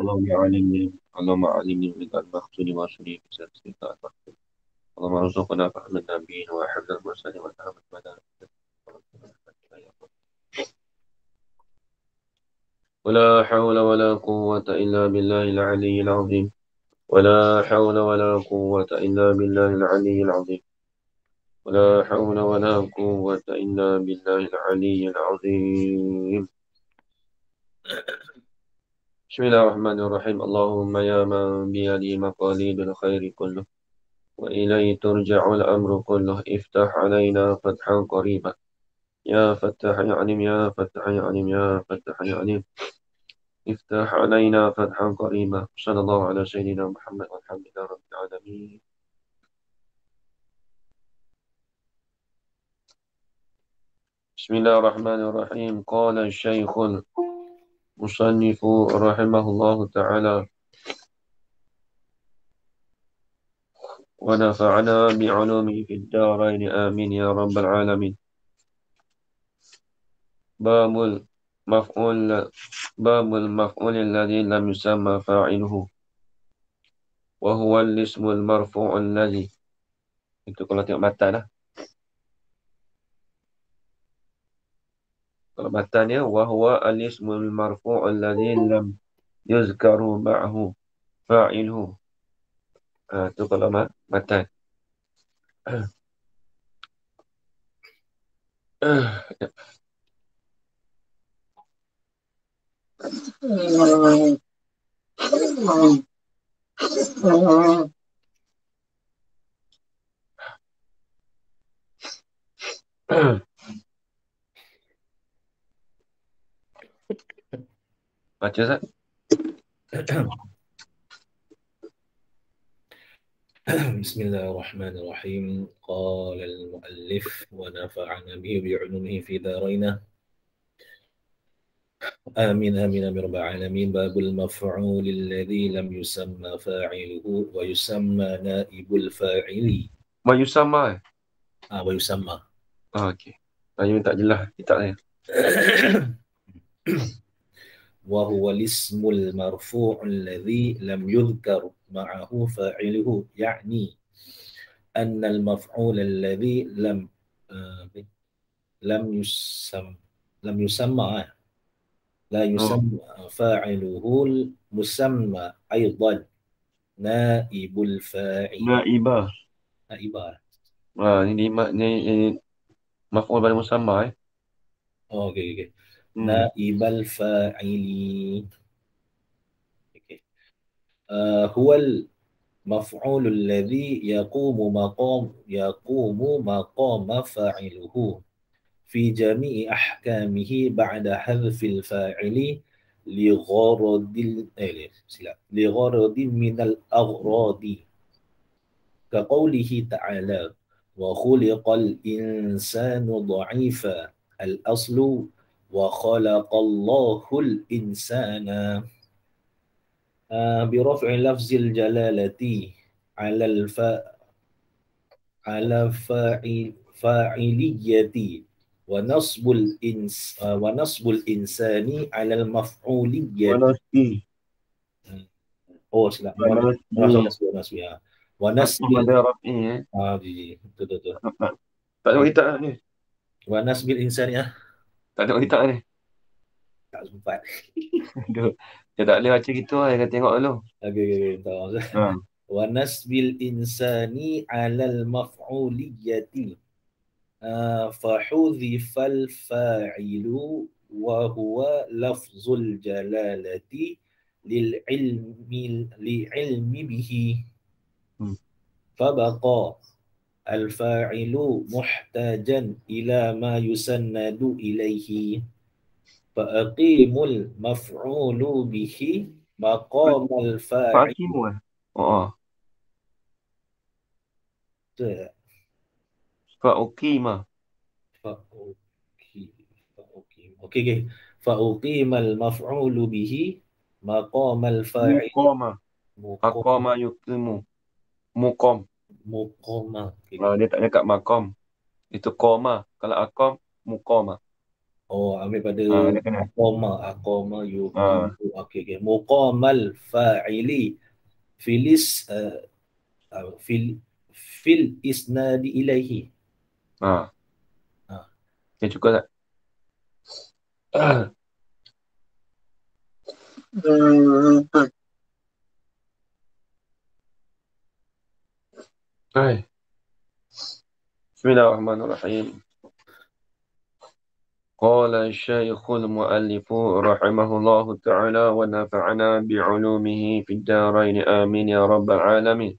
اللهم علمني اللهم علمني من المقصود واشري في سلسلة المقصود. اللهم ارزقنا فهم النبيين وحفظ المرسلين وفهم الملائكة. ولا حول ولا قوة إلا بالله العلي العظيم. ولا حول ولا قوة إلا بالله العلي العظيم. ولا حول ولا قوة إلا بالله العلي العظيم. بسم الله الرحمن الرحيم. اللهم يا من بيده مقاليد الخير كله وإليه ترجع الأمر كله افتح علينا فتحا قريبا يا فتح يا عليم يا فتح يا عليم يا فتح يا عليم. افتح علينا فتحا قريبا. صلى الله على سيدنا محمد والحمد لله رب العالمين. بسم الله الرحمن الرحيم. قال الشيخ المصنف رحمه الله تعالى ونفعنا بعلومه في الدارين آمين يا رب العالمين. باب المفعول باب المفعول الذي لم يسمى فاعله وهو الاسم المرفوع الذي. Itu kalau tengok matan lah. Kalau matannya وهو الاسم المرفوع الذي لم يذكر معه فاعله. Itu kalau matan. Baca Zat. بسم الله الرحمن الرحيم. قال المؤلف ونفعنا به بعلومه في دارنا آمين آمين آمين رب العالمين. باب المفعول الذي لم يسمى فاعله ويسمى نائب الفاعل. Mayusama. ويسمى Okey. Tanya tak jelas kitab saya. وهو الاسم المرفوع الذي لم يذكر معه فاعله، يعني أن المفعول الذي لم يسم لم يسمى لا Oh, يسمى فاعله المسمى أيضا نائب الفاعل. naibah. نائبة. Ni maf'ul pada musamma أوكي. Hmm. نائب الفاعل. أوكي. هو المفعول الذي يقوم مقام فاعله في جميع أحكامه بعد حذف الفاعل لغرض من الأغراض، كقوله تعالى: وخلق الإنسان ضعيفا، الأصل وخلق الله الإنسان. برفع لفظ الجلالة على فاعلية، ونصب الإنسان على المفعولية. Wanasbi. Oh, silap. Wanasbi. ونصب Asma ونصب pada Rafi betul. Tak ada kitab ni. ونصب الإنسان ya. Tak ada kitab ni. Tak sempat. Aduh. Dia tak boleh baca gitu lah. Dia tengok dulu. Okay. Tahu. Ha. ونصب الإنسان على المفعولية، فحذف الفاعل وهو لفظ الجلالة للعلم به، فبقى الفاعل محتاجا إلى ما يسند إليه، فأقيم المفعول به مقام الفاعل. Fakimu Oh. Fa'ukima. فأقيم المفعول به مقام الفاعل. Muqama. Aqama yuqimu. Muqam. مقام. Dia tak dekat maqam. Itu qama. Kalau aqam, muqama. Oh, ambil pada Dia kena. aqama Ah, yuqimu. Okey, okey. Muqamal fa'ili filis fil fil isnadi ilaihi. ah. Ah. Okay, cukup tak? Hai. Bismillahirrahmanirrahim. قال الشيخ المؤلف رحمه الله تعالى ونفعنا بعلومه في الدارين آمين يا رب العالمين.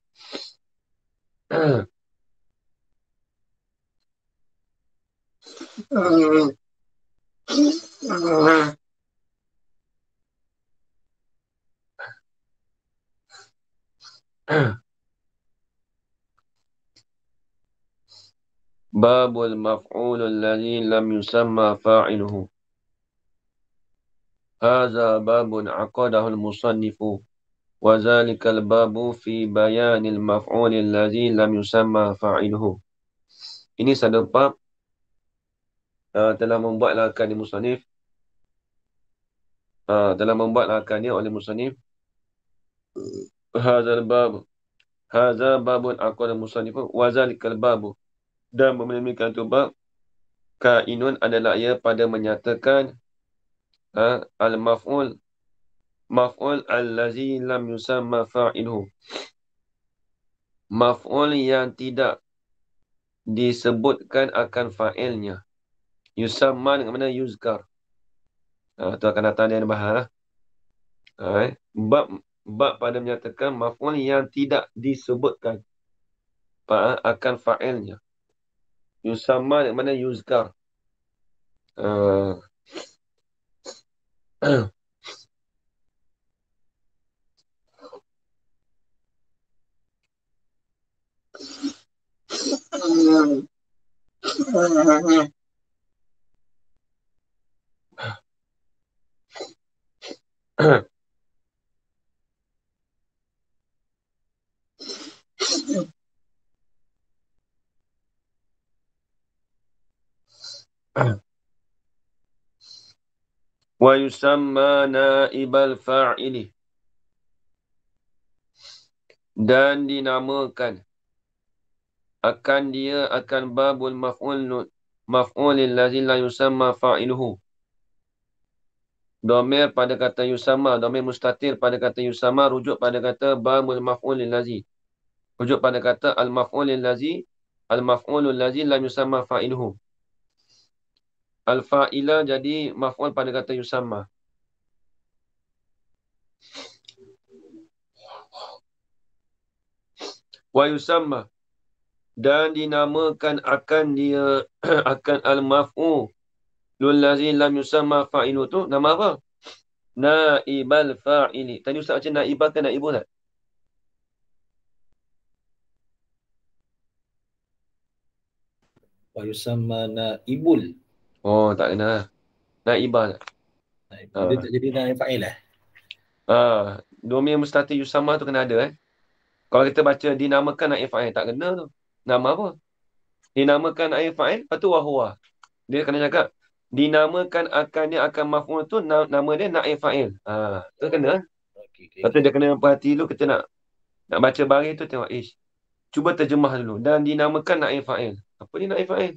باب المفعول الذي لم يسمى فاعله. هذا باب عقده المصنف وذلك الباب في بيان المفعول الذي لم يسمى فاعله. Ini satu bab telah membuat lakan di musannif. Telah membuat lakannya oleh musannif. Hadzal bab. Hadza babun aqada musannif wa zalikal bab. Dan memiliki itu bab kainun adalah ia pada menyatakan al-maf'ul maf'ul allazi lam yusamma fa'iluhu. Maf'ul yang tidak disebutkan akan fa'ilnya. Yusamma dengan mana yuzkar. Itu akan datang dia bahas. Bab pada menyatakan maf'ul yang tidak disebutkan akan fa'ilnya. Yusamma dengan mana yuzkar. Uh, wa yusamma naibal fa'ili. Dan dinamakan akan babul maf'ulil lazi la yusamma fa'iluhu. Domir pada kata yusamma, domir mustatir pada kata yusamma, rujuk pada kata babul maf'ulil lazi. Rujuk pada kata al-maf'ulil lazi, al-maf'ulul lazi la yusamma fa'iluhu. Al-fa'ila jadi maf'ul pada kata yusamma. Wa yusamma. Dan dinamakan akan dia akan al-maf'ul lullazi lam yusamma fa'ilu tu nama apa? Naibal fa'ili. Tadi Ustaz macam naibah ke naibu tak? Wa yusamma naibul. Oh, tak kena. Naibah tak? Dia tak jadi naib fa'il lah. Domir mustatir yusamma tu kena ada. Kalau kita baca dinamakan naib fa'il, tak kena tu. Nama apa? Dinamakan naib fa'il, lepas tu wahuwa. Dia kena cakap, dinamakan akannya akan maf'ul tu, nama dia naib fa'il. Tu kena. Okey, okey. Lepas tu dia kena perhati dulu, kita nak baca baris tu, tengok, cuba terjemah dulu. Dan dinamakan naib fa'il. Apa dia naib fa'il?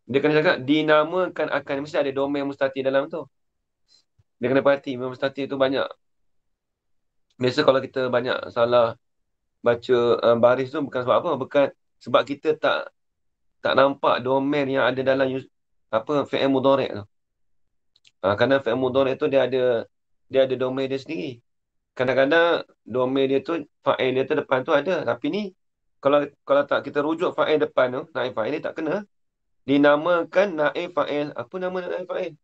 Dia kena cakap, dinamakan akan. Mesti ada domain mustatir dalam tu. Dia kena perhati, mustatir tu banyak. Biasa kalau kita banyak salah baca baris tu, bukan sebab apa. Bukan sebab kita tak nampak domain yang ada dalam fi'il mudhari' tu. Kerana fi'il mudhari' tu dia ada domain dia sendiri. Kadang-kadang domain dia tu, fa'il dia tu depan tu ada. Tapi ni, kalau tak kita rujuk fa'il depan tu, naib fa'il ni tak kena. Dinamakan naib fa'il. Apa nama naib fa'il?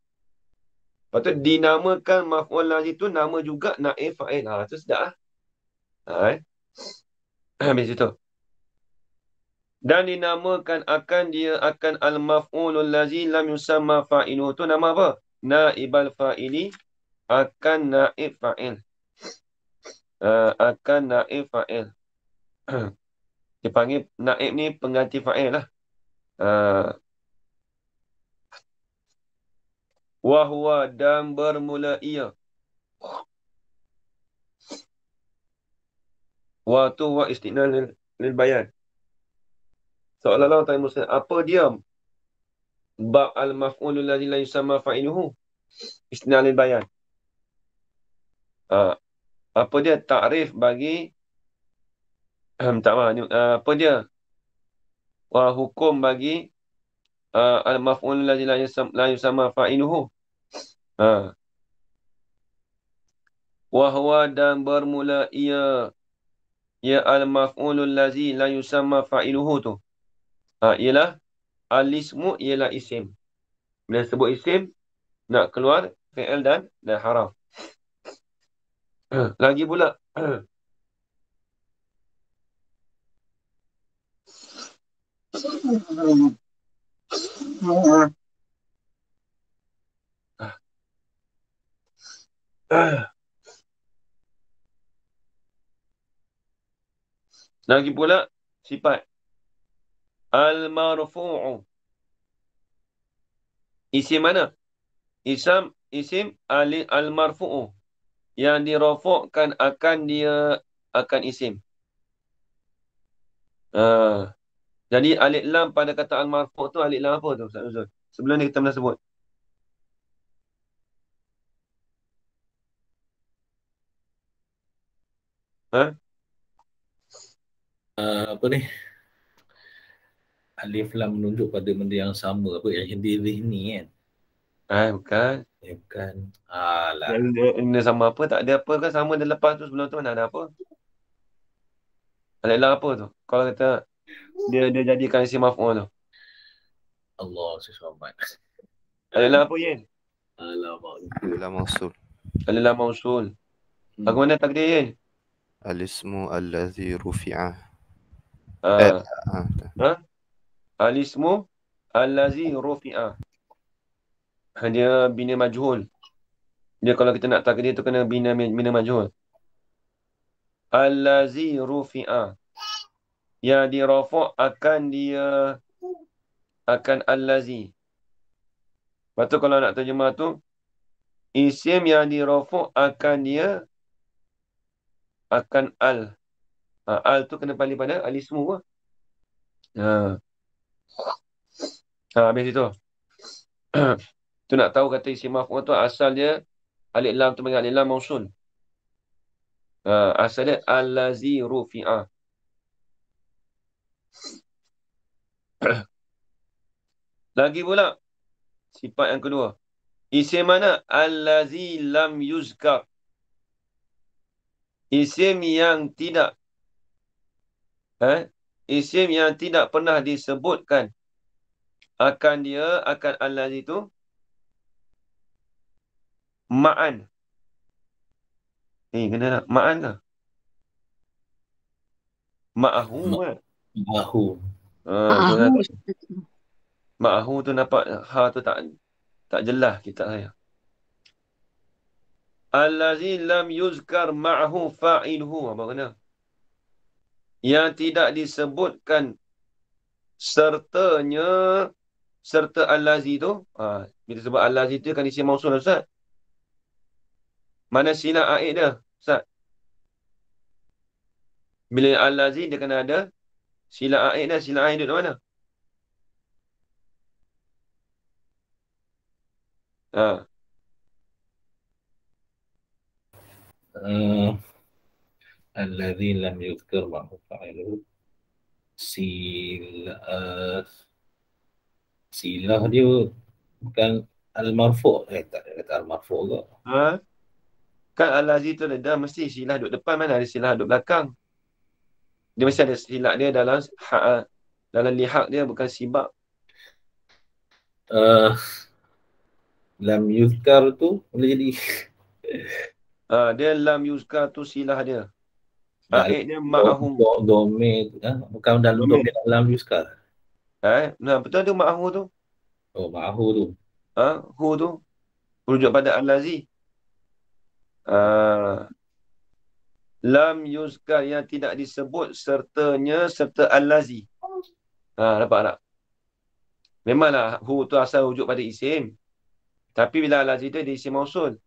Lepas tu dinamakan maf'ul lazim tu nama juga naib fa'il. Tu sedap lah. Habis itu. Dan dinamakan akan al-maf'ulul lazi lam yusamma fa'iluhu. Tu nama apa? Naibal fa'ili akan naib fa'il. Akan naib fa'il. Dipanggil naib ni pengganti fa'il lah. Wahwa dan bermula ia. Wa tu wa istina lil bayan. Seolah-olah tanya Musa, apa dia bab al-maf'ulul ladzi la yusamma fa'iluhu? Istina lil bayan. Ha, apa dia takrif bagi tak maaf, apa dia hukum bagi al-maf'ulul ladzi la yusamma fa'iluhu? Ha, wahwa dan bermula ia, ya al-maf'ulul ladzi la yusamma fa'iluhu tu. Ialah al-ismu ialah isim. Bila sebut isim, nak keluar fi'il dan haraf. Lagi pula. Lagi pula sifat al-marfu'u. Isim mana? Isim al-marfu'u. Yang dirafukkan akan isim. Jadi alif lam pada kata al-marfu' tu alif lam apa tu Ustaz Nuzul? Sebelum ni kita pernah sebut. Ha? Apa ni? Alif lam menunjuk pada benda yang sama, apa yang dizihni kan? Bukan. Bukan. Alah. Benda sama apa? Tak ada apa kan sama dia lepas tu sebelum tu mana ada apa? Alif lam apa tu? Kalau kata dia jadikan isim maf'ul tu. Allah sesama. Alif lam apa Yen? Alamak. Lam mausul. Alif lam mausul. Bagaimana takdir Yen? Al-ismu allazi rufi'ah. Al-ismu allazi rufi'ah. Dia bina majhul. Dia kalau kita nak takdir tu kena bina majhul. Allazi rufi'ah. Yang dirafa' akan allazi. Lepas tu kalau nak terjemah tu, isim yang dirafa' akan al. Al tu kena balik pada al-ismu lah. Habis itu. Tu nak tahu kata isim maf'ul tu asal dia alif lam tu panggil alif lam mausul. Asal dia allazi rufi'ah. Lagi pula sifat yang kedua. Isim mana? Allazi lam yuzkar. Isim yang tidak isim yang tidak pernah disebutkan akan allazi tu ma'an. Kena tak? Ma'an ke? Ma'ahu kan? Ma'ahu. Ma'ahu tu nampak ha tu tak jelas kitab saya. Allazi lam yuzkar ma'ahu fa'iluhu. Apa kena? Yang tidak disebutkan serta allazi tu. Bila sebut allazi tu kan isim mausul Ustaz. Mana sila aid dia Ustaz? Bila allazi dia kena ada sila aid dia. Sila aid duduk mana? Alladzi lam yuzkar ma'ahu fa'iluhu. Silah dia bukan al-marfu'. Tak ada kata al-marfu' ke? Kan allazi tu dah mesti silah duduk depan, mana ada silah duduk belakang. Dia mesti ada silah dia dalam lihak dia, bukan sibak. Lam yuzkar tu boleh jadi Dia lam yuzkar tu silah dia. Aid dia ma'ahu. Domir. Bukan dalam domir lam yuzkar. Betul tu ma'ahu tu. Oh, ma'ahu tu. Hu tu merujuk pada allazi. Lam yuzkar yang tidak disebut serta allazi. Dapat tak? Memanglah hu tu asal rujuk pada isim. Tapi bila al-lazi itu dia isim mausul.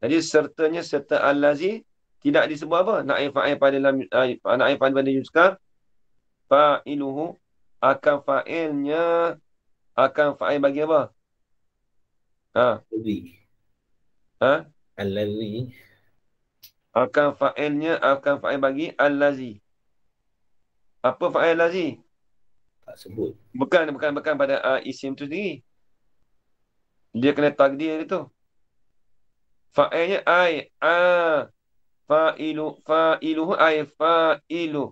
Jadi sertanya serta al-lazi tidak disebut apa? Naib fa'il pada lam naib fa'il pada yuskar fa'iluhu akan fa'il bagi apa? Ha, Alladhi. ha? Alladhi. Akan fa'il bagi al-lazi. Apa fa'il lazi? Tak sebut. Bukan pada isim tu sendiri. Dia kena takdir itu. Fa'ilnya fa'iluhu fa'ilu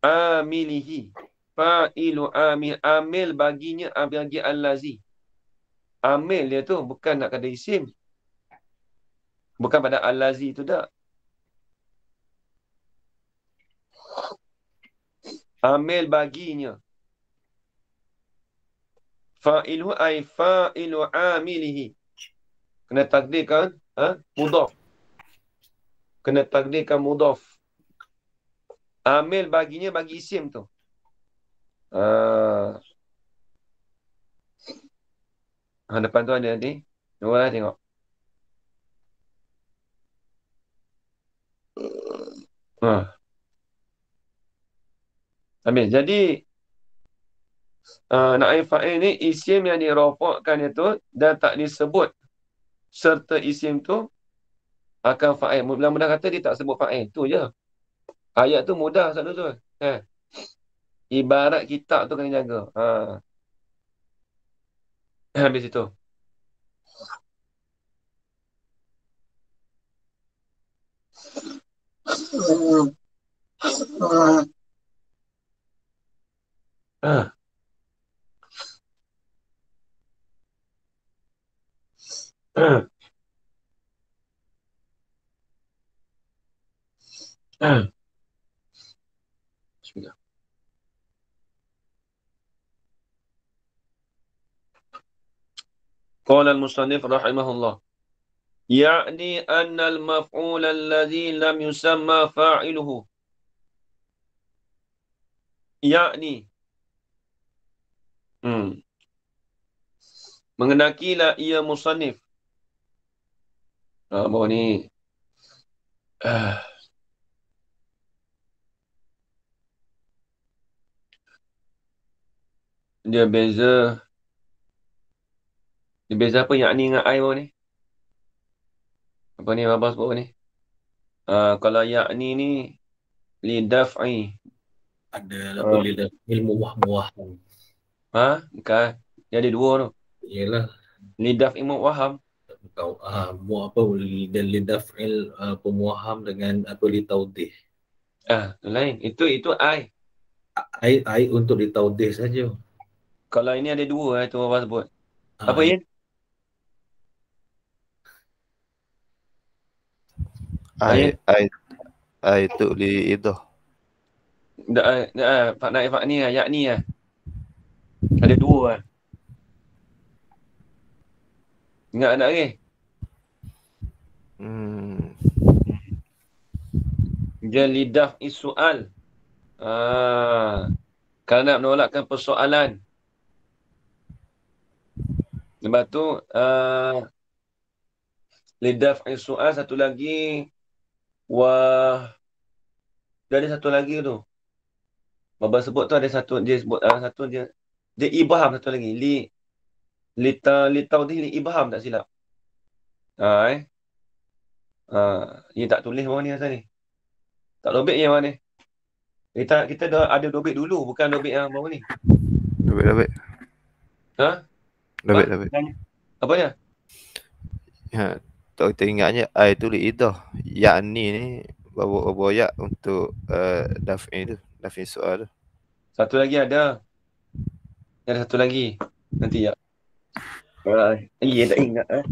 amilihi. Fa'ilu amil baginya bagi al-lazi. Amil dia tu bukan nak kata isim. Bukan pada al-lazi tu tak. Amil baginya. Fa'iluhu fa'ilu amilihi. Kena takdirkan mudhaf. Kena takdirkan mudhaf. Amil baginya bagi isim tu. Depan tu ada nanti. Cuba lah tengok. Habis. Jadi naib fa'il ni isim yang dirofakkan itu dan tak disebut serta isim tu akan fa'il. Mudah-mudah kata dia tak sebut fa'il. Tu je. Ayat tu mudah satu tu. Ibarat kitab tu kena jaga. Habis itu. Bismillah. Qala al-musannif rahimahullah. Ya'ni anna al-maf'ul alladhi lam yusamma fa'iluhu. Ya'ni. Mengenakilah ia musannif. Bawah ni. Dia beza. Dia beza apa yakni dengan I bawah ni? Apa ni Abang sebut ni? Kalau yakni ni lidaf'i. Ada apa lidah ilmu waham. Bukan. Dia ada dua tu. Yalah. Lidaf'i muwaham. Kau mu apa dan lidaf'il pemuaham dengan apa litaudih. Lain. Itu I. I untuk litaudih saja. Kalau ini ada dua tu Abang sebut. Apa Yin? I tu li idah. Pak ni yakni lah. Ada dua lah. Ingat anak lagi? Dia lidah isual. Kalau nak menolakkan persoalan. Lepas tu lidah isual satu lagi. Dia ada satu lagi tu. Baba sebut tu ada satu. Dia sebut satu dia ibham satu lagi. Litaudih li ibham tak silap. Dia tak tulis bawah ni asal ni. Tak dobit yang mana ni. Kita dah ada dobit dulu. Bukan dobit yang bawah ni. Dobit. Dobit. Apa dia? Tak kita ingatnya I tu li idah. Yakni ni bawa yak untuk daf'i tu. Daf'i soal tu. Satu lagi ada. Ada satu lagi. Nanti ya. Tak ingat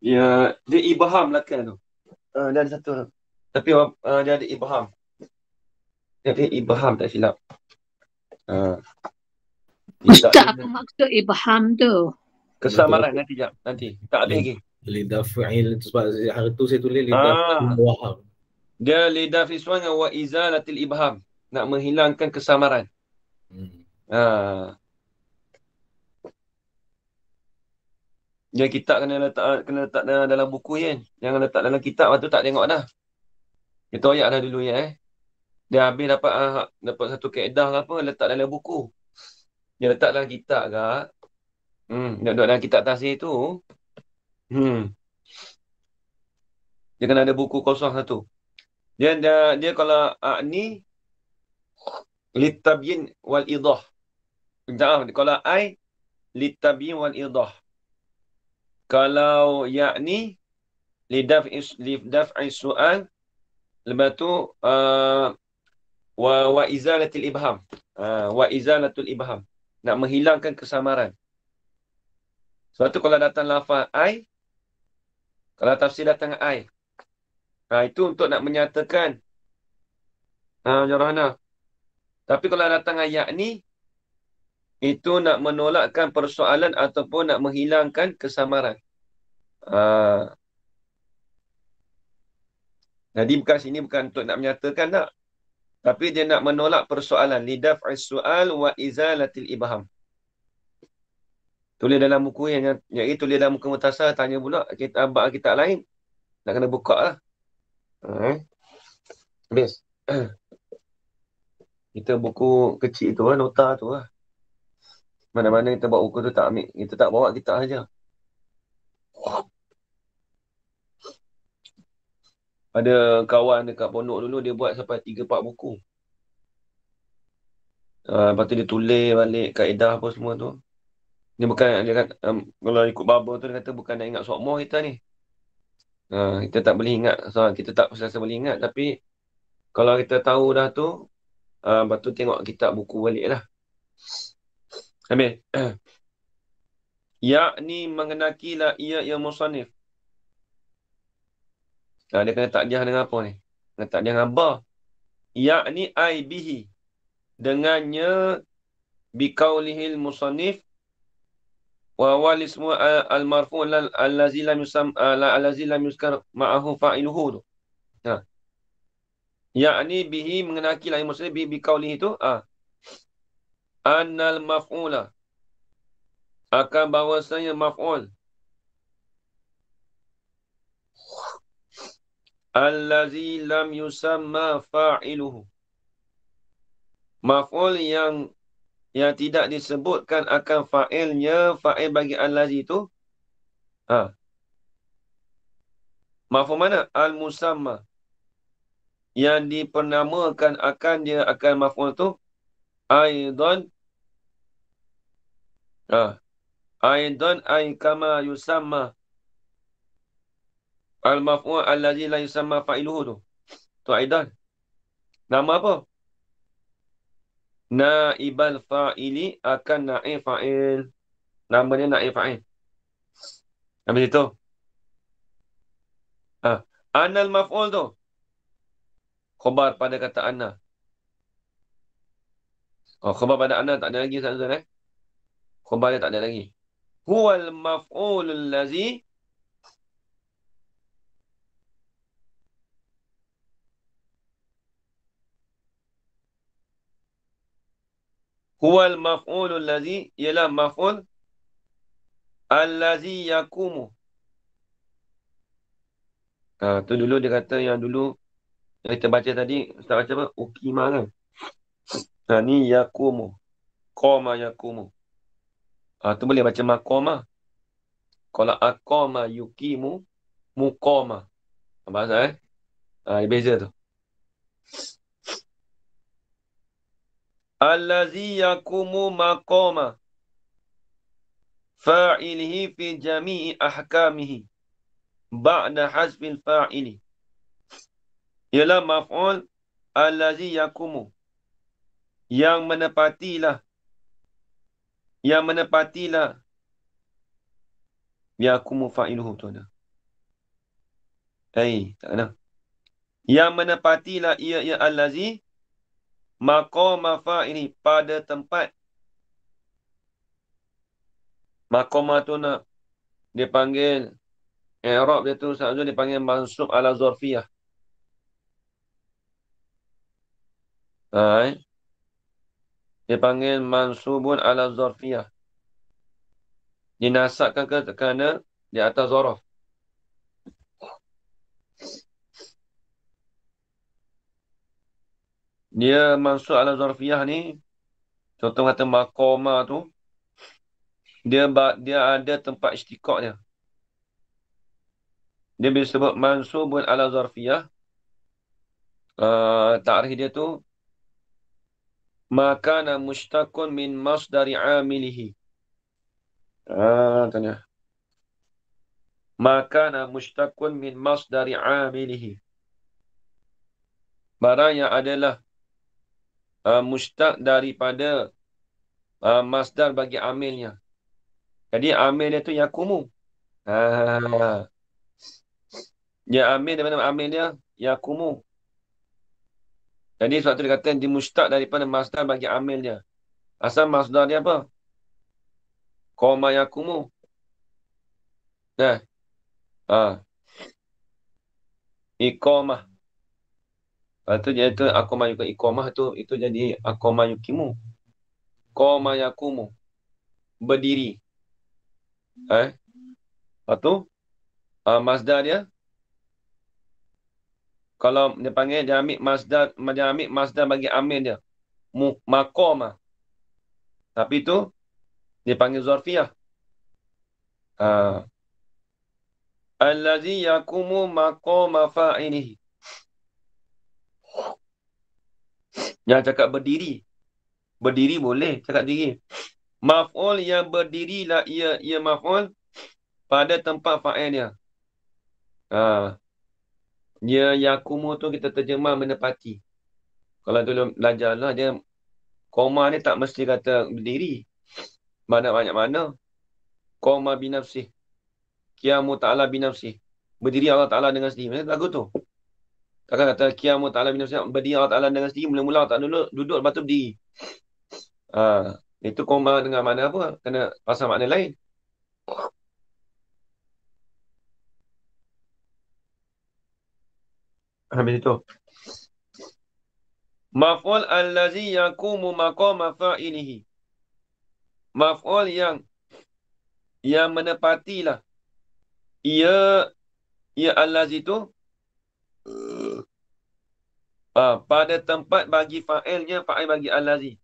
Ya, dia ibham belakang tu. Dia ada satu. Tapi dia ada ibham. Dia ada ibham tak silap. Ustaz, apa maksud ibham tu? Kesamaran nanti jap. Nanti. Tak habis lagi. Lidaf'il sebab hari tu saya tulis Ah. lidaf'il waham. Dia lidah fiswan wa izalatil ibham. Nak menghilangkan kesamaran. Ah. Dia kitab kena letak dalam buku je. Jangan letak dalam kitab, lepas tu tak tengok dah. Kita ayat dah dulu ya. Dia habis dapat satu kaedah ke apa, letak dalam buku. Dia letak dalam kitab ke. Dia duduk dalam kitab tafsir tu. Dia kena ada buku kosong satu. Dia kalau ni litabyin wal idah. Kalau ai litabyin wal idah. Kalau yakni lidaf'i su'al, lepas tu wa izalatil ibham. Wa izalatul ibham. Nak menghilangkan kesamaran. Sebab tu kalau datang lafaz ai, kalau tafsir datang ai, itu untuk nak menyatakan Jarahana. Tapi kalau datang ayat ni, itu nak menolakkan persoalan ataupun nak menghilangkan kesamaran. Jadi bukan sini bukan untuk nak menyatakan tak. Tapi dia nak menolak persoalan. Lidaf'is su'al wa izalatil ibham. Tulis dalam buku yang tulis dalam muka mutasar, tanya pula kitab lain. Nak kena buka lah. Habis. Kita buku kecil tu lah, nota tu lah. Mana-mana kita bawa buku tu tak ambil. Kita tak bawa kitab saja. Ada kawan dekat pondok dulu, dia buat sampai 3-4 buku. Lepas tu dia tulis balik kaedah apa semua tu. Dia bukan, dia kata, kalau ikut baba tu, dia kata bukan nak ingat sokmoh kita ni. Kita tak boleh ingat, kita tak selesa boleh ingat. Tapi, kalau kita tahu dah tu, lepas tu tengok kitab buku balik lah. Habis. Yakni mengenaki la ia musannif. Dia kena takdiah dengan apa ni? Kena takdiah dengan ba. Yakni ai bihi. Dengannya biqaulihil musannif wa walismu al-marfu' allazi lam yuskar ma'ahu fa'iluhu. Yakni bihi mengenaki la musannif biqaulihi tu annal maf'ula akan bahawasanya maf'ul allazi lam yusamma fa'iluhu. Maf'ul yang tidak disebutkan akan fa'ilnya, fa'il bagi allazi itu. Maf'ul mana? Al-musamma. Yang dipernamakan akan dia akan maf'ul tu. Aidan. Aidan ay kama yusamma. Al-maf'ul allazi la yusamma fa'iluhu tu. Tu aidan. Nama apa? Naibal fa'ili akan naib fa'il. Nama dia naib fa'il. Habis itu. Anal maf'ul tu. Khabar pada kata anna. Khabar pada anna tak ada lagi Ustaz. Khabar dia tak ada lagi. Huwal maf'ulul lazi Huwal maf'ulul ladzi ialah maf'ul allazi yakumu. Tu dulu dia kata yang dulu yang kita baca tadi, Ustaz baca apa? Ukima kan? Ni yakumu. Qama yakumu. Tu boleh baca maqama. Kalau aqama yukimu, muqama. Bahasa dia beza tu. Allazi yakumu maqama fa'ilihi fi jami'i ahkamihi ba'da hazfil fa'ili. Ialah maf'ul allazi yakumu. Yang menepatilah. Yakumu fa'iluhu tu ada. Tak ada. Yang menepatilah ia allazi maqama fa'ili pada tempat Maqamah tu nak dia panggil i'rab dia tu Ustaz dia panggil mansub ala zarfiyah. Ha, dia panggil mansubun ala zarfiyah. Dinasabkan kerana di atas zarf. Dia mansub ala zarfiyah ni, contoh kata maqamah tu, dia ada tempat istiqaq dia. Dia bila sebut mansubun ala zarfiyah, ta'rif dia tu, makana mushtaqun min masdari amilihi. Tanya. Makana mushtaqun min masdari amilihi. Barang yang adalah mushtaq daripada masdar bagi amilnya. Jadi amil dia tu yakumu. Dia amil daripada amil dia yakumu. Jadi sebab tu dia kata dia mushtaq daripada masdar bagi amil dia. Asal masdar dia apa? Qama yakumu. Iqamah. Lepas tu dia tu aqamah yukimu. Iqamah tu itu jadi aqamah yukimu. Qama yakumu. Berdiri. Lepas tu masdar dia, kalau dia panggil dia ambil masdar bagi amil dia. Maqamah. Tapi tu dia panggil zarfiyah. Allazi yakumu maqama fa'ilihi. Jangan cakap berdiri. Berdiri boleh cakap diri. Maf'ul yang berdirilah ia maf'ul pada tempat fa'il dia. Dia yakumu tu kita terjemah menepati. Kalau dulu belajar lah dia koma ni tak mesti kata berdiri. Banyak mana. Qama binafsih. Qiyamu ta'ala binafsih. Berdiri Allah Ta'ala dengan sendiri. Macam lagu tu. Takkan kata qiyamu ta'ala binafsih. Berdiri Allah Ta'ala dengan sendiri. Mula-mula Allah Ta'ala duduk lepas tu berdiri. Itu qama dengan mana apa? Kena pasal makna lain. Habis itu. Maf'ul allazi yakumu maqama fa'ilihi. Maf'ul yang menepatilah. Ia allazi tu pada tempat bagi fa'ilnya, fa'il bagi allazi.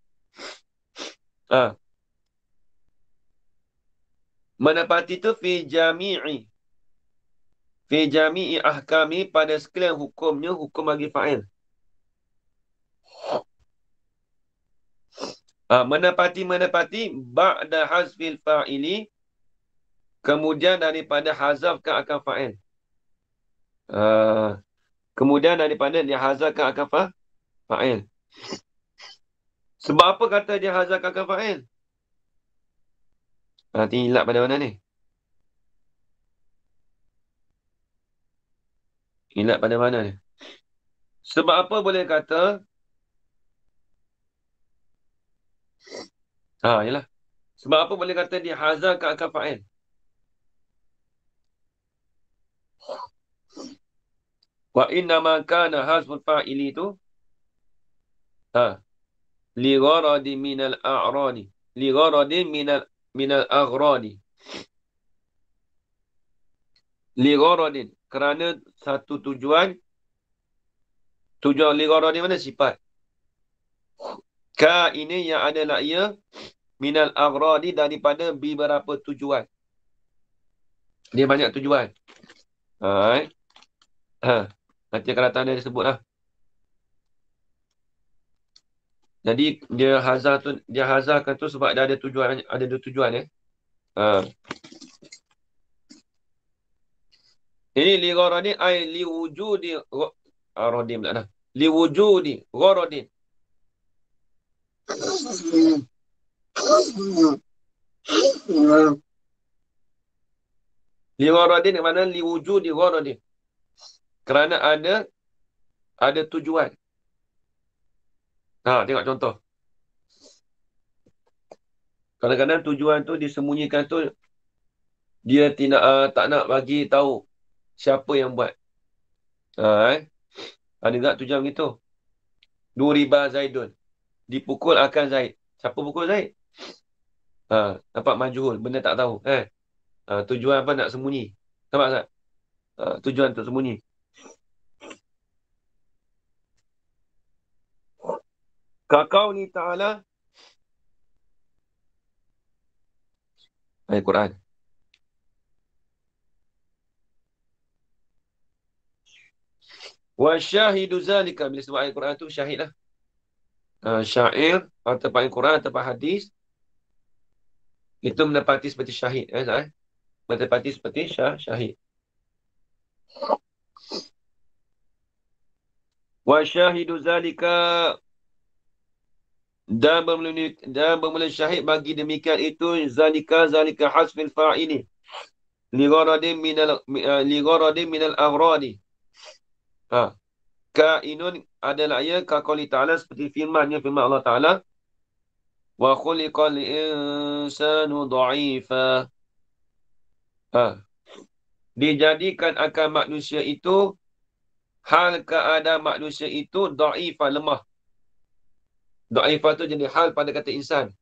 Menepati tu fi jami'i ahkami, pada sekalian hukumnya, hukum bagi fa'il. Menepati ba'da hazfil fa'ili, kemudian daripada hazafkan akan fa'il. Kemudian daripada dihazafkan akan fa'il. Sebab apa kata dia hazafkan akan fa'il? Nanti hilap pada mana ni? Hilap pada mana ni? Sebab apa boleh kata? Yalah. Sebab apa boleh kata dia hazafkan akan fa'il? Wa innama kana hazful fa'ili tu li gharadi minal a'radi. Li gharadi minal aghradi. Li gharadin, kerana satu tujuan. Tujuan li gharadin mana? Sifat. Ka ini yang adalah ia minal aghradi, daripada beberapa tujuan. Dia banyak tujuan. Nanti akan datang dia sebut lah. Jadi dia hazahkan tu sebab dia ada tujuan, ada dua tujuan Ini li gharadin ay li wujudi gharadin pula dah. Li wujudi gharadin. Li gharadin ke mana? Li wujudi gharadin. Kerana ada tujuan. Tengok contoh. Kadang-kadang tujuan tu disembunyikan tu Dia tidak tak nak bagi tahu siapa yang buat. Ada tak tujuan begitu? Duriba Zaidun. Dipukul akan Zaid. Siapa pukul Zaid? Dapat majhul. Benda tak tahu. Tujuan apa? Nak sembunyi. Nampak tak? Tujuan untuk sembunyi. Kakau ni ta'ala. Ayat Quran. Wa syahidu zalika. Bila sebut ayat Quran tu syahid lah. Syair atau ayat Quran atau hadis. Itu mendapati seperti syahid. Mendapati seperti syahid. Wa syahidu zalika. Dan bermula syahid bagi demikian itu zalika hasfil fa'ili li gharadin minal aghradi. Kainun adalah ia kaqali ta'ala seperti firman Allah Ta'ala wa khuliqal insanu dha'ifa. Dijadikan akan manusia itu hal keadaan manusia itu dha'ifa, lemah. Dha'ifa tu jadi hal pada kata insan.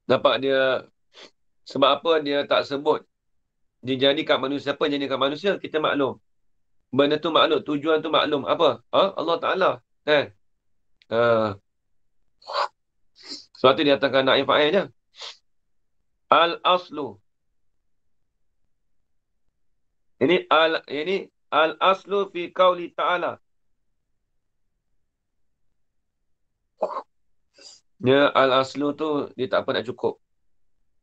Nampak dia, sebab apa dia tak sebut dijadikan manusia? Apa jadikan manusia? Kita maklum. Benda tu maklum, tujuan tu maklum. Apa? Allah Ta'ala. Kan? Sebab tu dia datangkan naib fa'il je. Al-aslu. Ini al-aslu fi qauli ta'ala. Dia al-aslu tu dia tak apa nak cukup.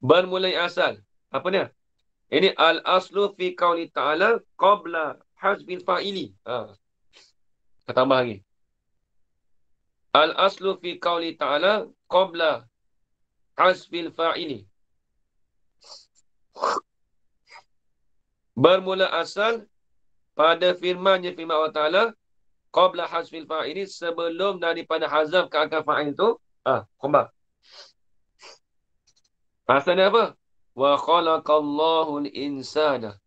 Bermulai asal. Apa dia? Ini al-aslu fi qauli ta'ala qabla hasbil fa'ili. Kita tambah lagi. Al-aslu fi qauli ta'ala qabla hasbil fa'ili. Bermula asal pada firman Allah Ta'ala qabla hasbil fa'ili, sebelum daripada hazaf ke akal fa'il tu khabar. Asalnya apa? Wa khalaqallahu al-insana.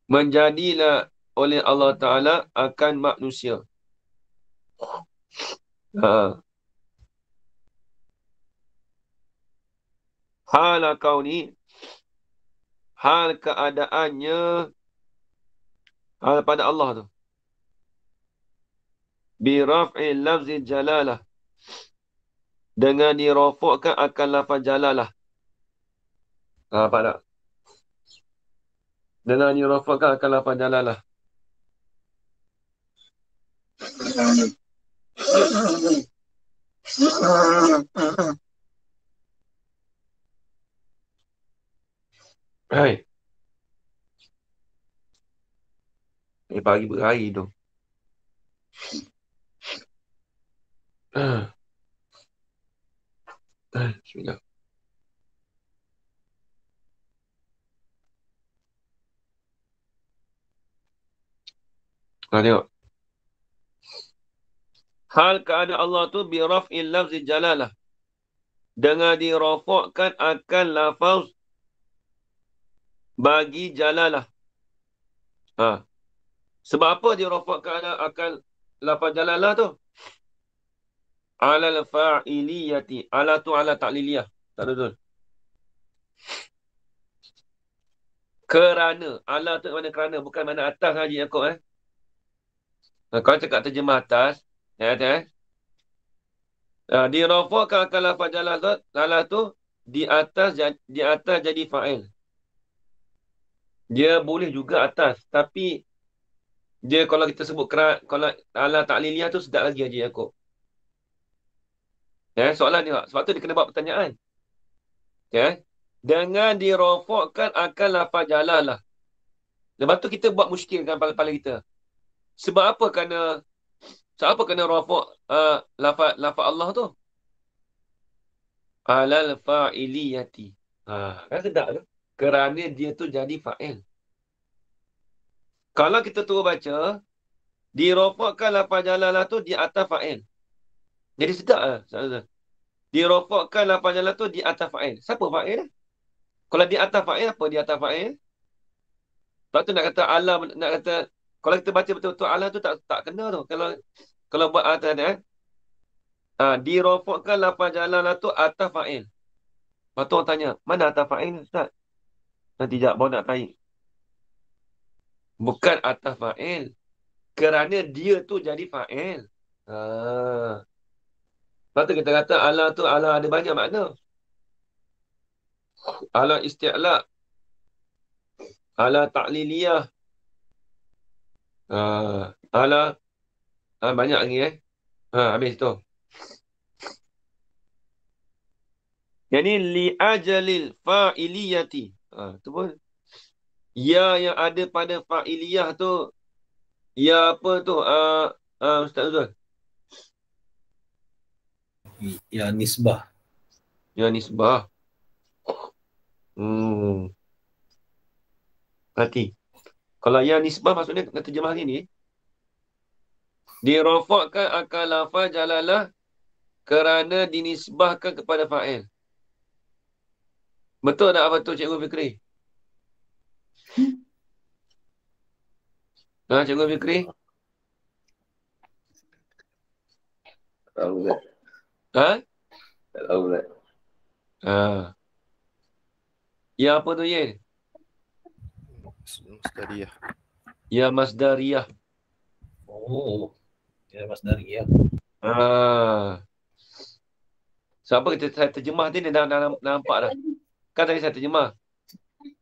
Menjadilah oleh Allah Ta'ala akan manusia. Hal kauni, hal keadaannya, hal pada Allah tu. Bi raf'i lafzi jalalah. Dengan dirafakkan akan lafaz jalalah. Apa tak? Dengan dirafakkan akan lafaz jalalah. Hai. Pagi berhari tu. Bismillah. Tengok. Hal keadaan Allah tu bi raf'il lafzi jalalah. Dengan dirafakkan akan lafaz bagi jalalah. Sebab apa dirafakkan akan lafaz jalalah tu? Alal fa'iliyati. Ala tu ala ta'liliyah. Tak betul. Kerana. Ala tu mana kerana. Bukan mana atas Haji Yaakob. Kalau cakap terjemah atas. Dirafakkan akan lafaz jalalah tu di atas jadi fa'il. Dia boleh juga atas. Tapi dia kalau kita sebut kalau ala ta'liliyah tu sedap lagi Haji Yaakob. Soalan dia. Sebab tu dia kena buat pertanyaan. Dengan dirafakkan akan lafaz jalalah. Lepas tu kita buat muskil kan kepala kita. Sebab apa kena rafak lafaz Allah tu? Alal fa'iliyati. Kan sedap tu. Kerana dia tu jadi fa'il. Kalau kita turut baca, Dirofakkan lafaz jalalah tu di atas fa'il. Jadi sedap lah. Dirofakkan lafaz jalalah tu di atas fa'il. Siapa fa'il? Kalau di atas fa'il, apa di atas fa'il? Sebab tu nak kata alam, nak kata, kalau kita baca betul-betul alam tu tak kena tu. Kalau buat atas ni, dirofakkan lafaz jalalah tu atas fa'il. Lepas tu orang tanya, mana atas fa'il Ustaz? Nanti jap, baru nak tarik. Bukan atas fa'il. Kerana dia tu jadi fa'il. Lepas tu kita kata ala tu ala ada banyak makna. Ala isti'la, ala ta'liliyah, ala banyak lagi habis tu. Yang ni li ajalil fa'iliyati. Tu pun ya yang ada pada fa'iliyah tu, ya apa tu? Ustaz Uzul. Ya nisbah. Ya nisbah. Hati. Kalau ya nisbah maksudnya nak terjemah ni. Dirafakkan akal lafaz jalalah kerana dinisbahkan kepada fa'il. Betul tak apa tu Cikgu Fikri? Cikgu Fikri? Tak tahu tak. Tak tahu tak. Ya apa tu Yen? Masdariyah. Ya masdariyah. Oh, ya masdariyah. Siapa saya terjemah ni dia dah nampak dah. Kan tadi saya terjemah.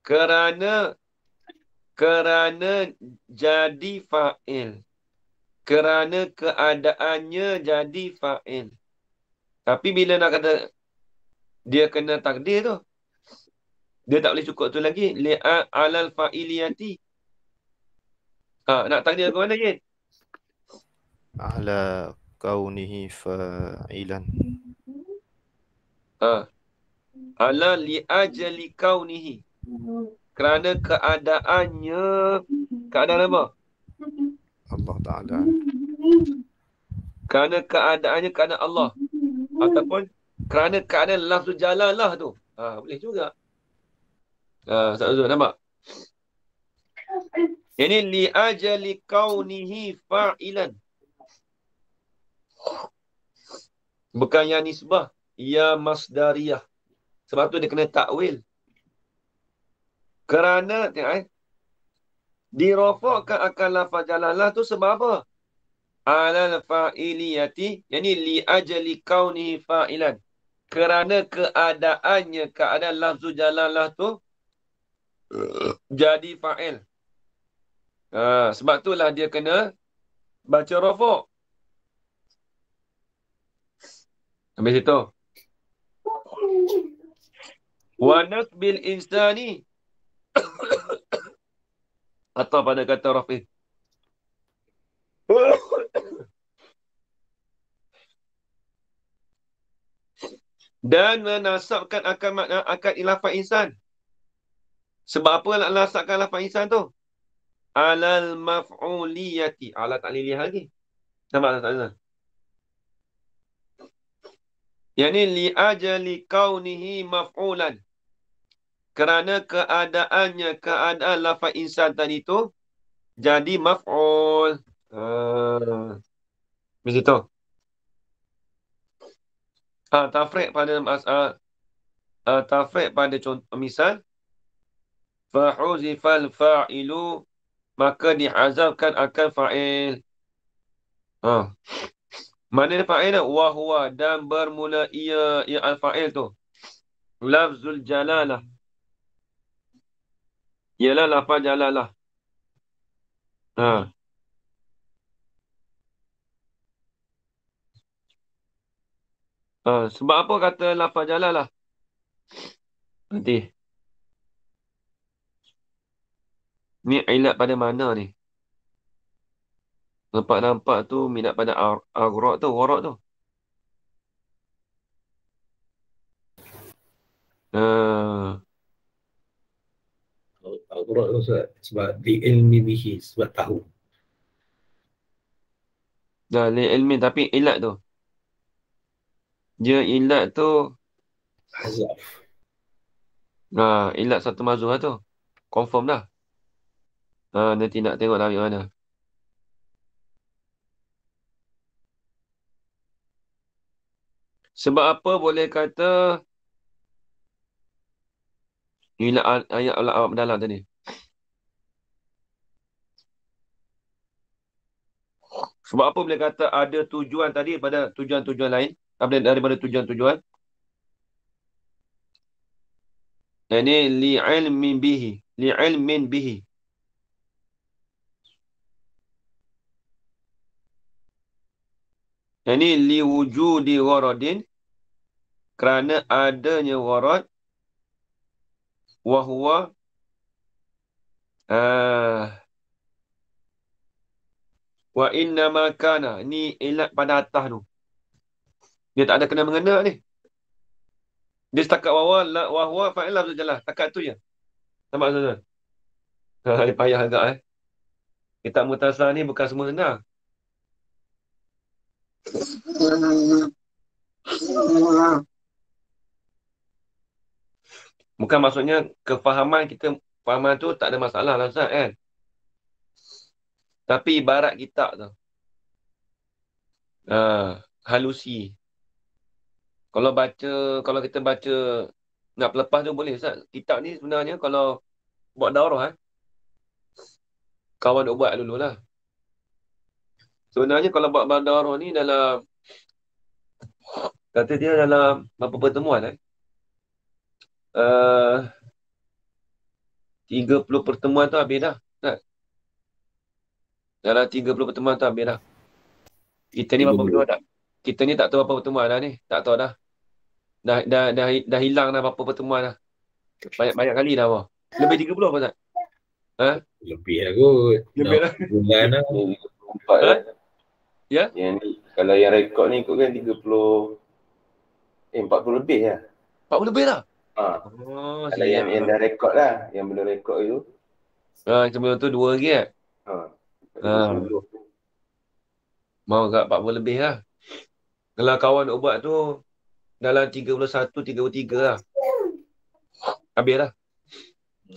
Kerana jadi fa'il. Kerana keadaannya jadi fa'il. Tapi bila nak kata dia kena takdir tu, dia tak boleh cukup tu lagi. Li'alal fa'iliyati. Nak takdir ke mana, Yen? Ala kaunihi fa'ilan. Ala li'ajali kaunihi. Kerana keadaannya. Keadaan apa? Allah Ta'ala. Kerana keadaannya keadaan Allah. Ataupun kerana keadaan lafzu jalalah tu. Boleh juga. Ustaz Azul, nampak? Ini li'ajali kaunihi fa'ilan. Bukan yang nisbah. Ya masdariyah. Sebab tu dia kena takwil. Kerana, tengok dirofakkan akan lafaz jalalah tu sebab apa? Alal fa'iliyati. Yani li'ajali kaunihi fa'ilan. Kerana keadaannya, keadaan lafzu jalalah tu jadi fa'il. Sebab itulah dia kena baca rofak. Habis itu. Wa nasbil insani. Atau pada kata rafi. Dan menasabkan akan makna akad lafaz insan. Sebab apa nak nasabkan lafaz insan tu? Alal maf'uliyati. Ala ta'liliyah lagi. Nampak tak tak? Yang ni li'ajali kaunihi maf'ulan. Kerana keadaannya, keadaan lafaz insan tadi tu jadi maf'ul. Begitu. Tafriq pada tafriq pada contoh misal. Fahuzifal fa'ilu. Maka dihazafkan akan fa'il. Mana fa'il? Wahuwa. Dan bermula ia al-fa'il tu. Lafzul jalalah. Ialah lafaz jalalah. Sebab apa kata lafaz jalalah? Nanti. Ni ilat pada mana ni? Nampak-nampak tu minat pada aghraq tu, warak tu. Aghraq tu sebab di ilmi bihi, sebab tahu. Dah, li ilmi tapi ilat tu. Dia ilat tu, Hazaf. ilat satu mazhur lah tu. Confirm dah. Nanti nak tengok lah ambil mana. Sebab apa boleh kata ilat ayat awak mendalam tadi? Sebab apa boleh kata ada tujuan tadi pada tujuan-tujuan lain? Daripada tujuan-tujuan. Ini li'ilmin bihi. Li'ilmin bihi. Ini liwujudi gharadin. Kerana adanya gharad. Wahuwa. Wa inna makana. Ni ilat pada atas tu. Dia tak ada kena-mengena ni. Dia setakat wahuwa fa'ilah tu je lah. Setakat tu je. Nampak tuan-tuan? Dia payah agak Kitab Mutasar ni bukan semua senang. Bukan maksudnya kefahaman kita, fahaman tu tak ada masalah lah Ustaz kan. Tapi ibarat kitab tu. Halusi. Kalau kita baca nak pelepas tu boleh Ustaz. Kitab ni sebenarnya kalau buat daurah kawan nak buat dululah. Sebenarnya kalau buat daurah ni dalam, kata dia dalam berapa pertemuan 30 pertemuan tu habis dah. Ustaz. Dalam 30 pertemuan tu habis dah. Kita ni berapa pertemuan dah? Kita ni tak tahu berapa pertemuan dah ni. Tak tahu dah. Dah hilang dah berapa pertemuan dah. Banyak kali dah apa. Lebih 30 apa Ustaz? Lebih lah kot. Lebih lah. Bulan lah. 24 lah. Ya? Yang ni, kalau yang rekod ni ikut kan 40 lebih lah. 40 lebih lah? Kalau yang dah rekod lah. Yang belum rekod itu. Sebelum tu 2 lagi Mau kat 40 lebih lah. Kalau kawan nak buat tu dalam 31, 33 lah. Habis lah.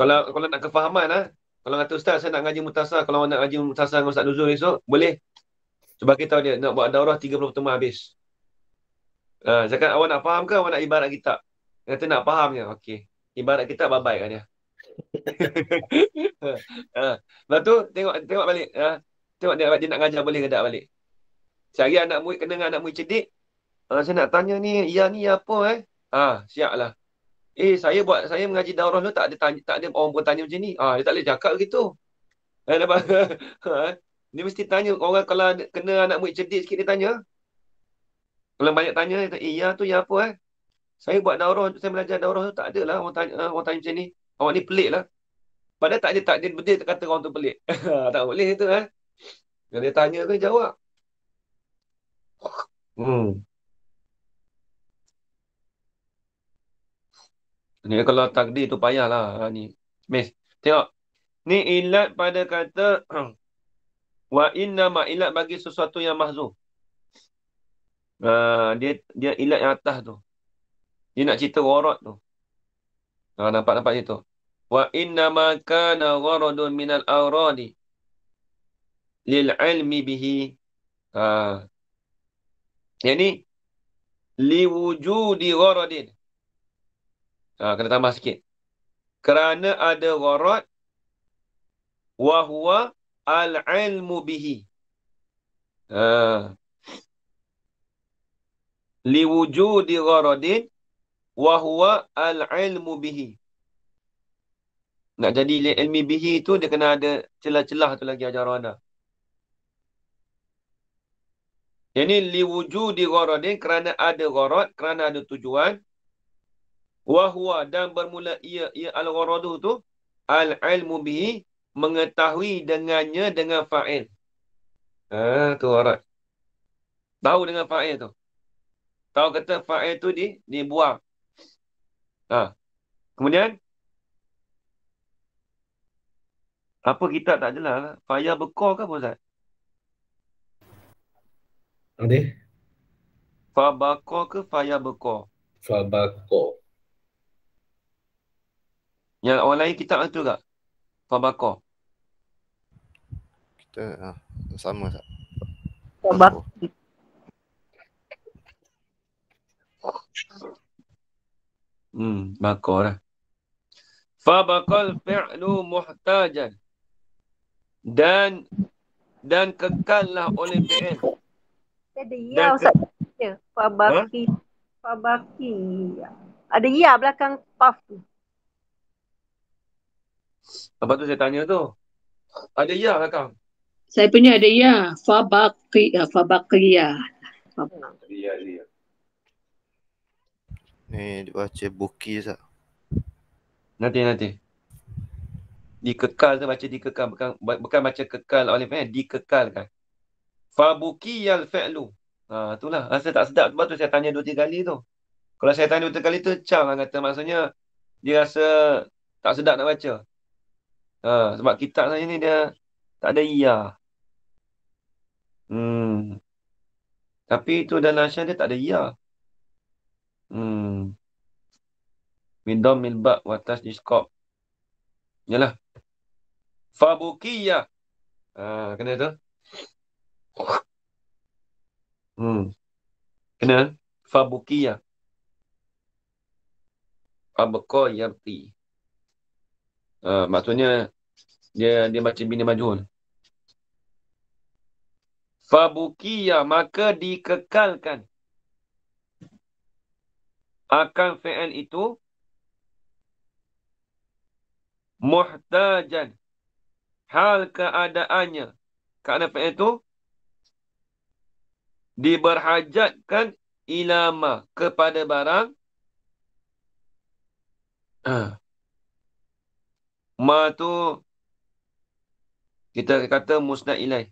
Kalau nak kefahaman lah. Kalau kata Ustaz saya nak ngaji Mutasar. Kalau nak ngaji Mutasar dengan Ustaz Nuzul esok, boleh. Cuba kita tahu dia nak buat daurah 30 pertemuan habis. Cakap awak nak faham ke awak nak ibarat kitab? Kata nak faham je. Okey. Ibarat kitab babai kan dia. Lepas tu tengok balik. Tengok dia nak ngajar boleh ke tak balik. Sehari anak murid kena dengan anak murid cerdik. Saya nak tanya ni, ni apa siap lah. Saya mengaji daurah tu tak ada orang pun tanya macam ni. Dia tak boleh cakap begitu. Dia mesti tanya orang kalau kena anak murid cerdik sikit dia tanya. Kalau banyak tanya, ya tu ya apa Saya buat daurah, saya belajar daurah tu tak ada lah orang tanya macam ni. Awak ni pelik lah. Padahal tak ada betul kata orang tu pelik. Tak boleh tu Kalau dia tanya tu jawab. Ni kalau takdir tu payahlah ni. Miss, tengok. Ni ilat pada kata wa inna ma ilat bagi sesuatu yang mahzuf. Dia ilat yang atas tu. Dia nak cerita gharad tu. Nampak situ. Wa inna ma kana gharadun minal awradi lil ilmi bihi. Yang ni liwujudi gharadin. Kena tambah sikit. Kerana ada gharad wa huwa al-ilmu bihi. Liwujudi gharadin wa huwa al-ilmu bihi. Nak jadi ilmi bihi tu dia kena ada celah-celah tu lagi ajaran anda. Ini liwujudi gharadin kerana ada gharad, kerana ada tujuan. Wa huwa dan bermula ia al-gharadu tu al-ilmu bihi, mengetahui dengannya dengan fa'il. Tu gharad. Tahu dengan fa'il tu. Tahu kata fa'il tu dibuang. Kemudian apa kitab tak jelas lah. Faya bekor ke apa Ustaz? Ada? Fabako ke fayabko? Fabako. Yang orang lain kitab itu tak? Fabako. Kita sama tak? Fabakti. Bako lah. Fabakal fi'lu muhtajan. Dan kekallah oleh fi'il. Ada ya Ustaz. Ya. Fabaki. Fabaki. Ada ya belakang qaf tu. Apa tu saya tanya tu? Ada ya belakang. Saya punya ada ya. Fabaqiyah. Iya, iya. Ni dibaca buki tak? Nanti. Dikekal tu baca dikekal. Bukan baca kekal oleh fi'il. Dikekalkan. Fabukiyal fi'lu. Itulah. Rasa tak sedap. Sebab tu saya tanya 2-3 kali tu. Kalau saya tanya 2-3 kali tu, Cam lah kata. Maksudnya, dia rasa tak sedap nak baca. Sebab kitab saya ni dia tak ada iya. Tapi tu dalam syah dia tak ada iya. Midom milbak watas diskop. Yalah. Fabukiyah. Kena tu. Kena. Fabukiyah. Abqa yabti. Maksudnya dia baca bina majhul. Fabukiyah, maka dikekalkan akan fi'il itu muhtajan, hal keadaannya, kerana fi'il itu diberhajatkan ilama, kepada barang ma tu kita kata musnad ilaih.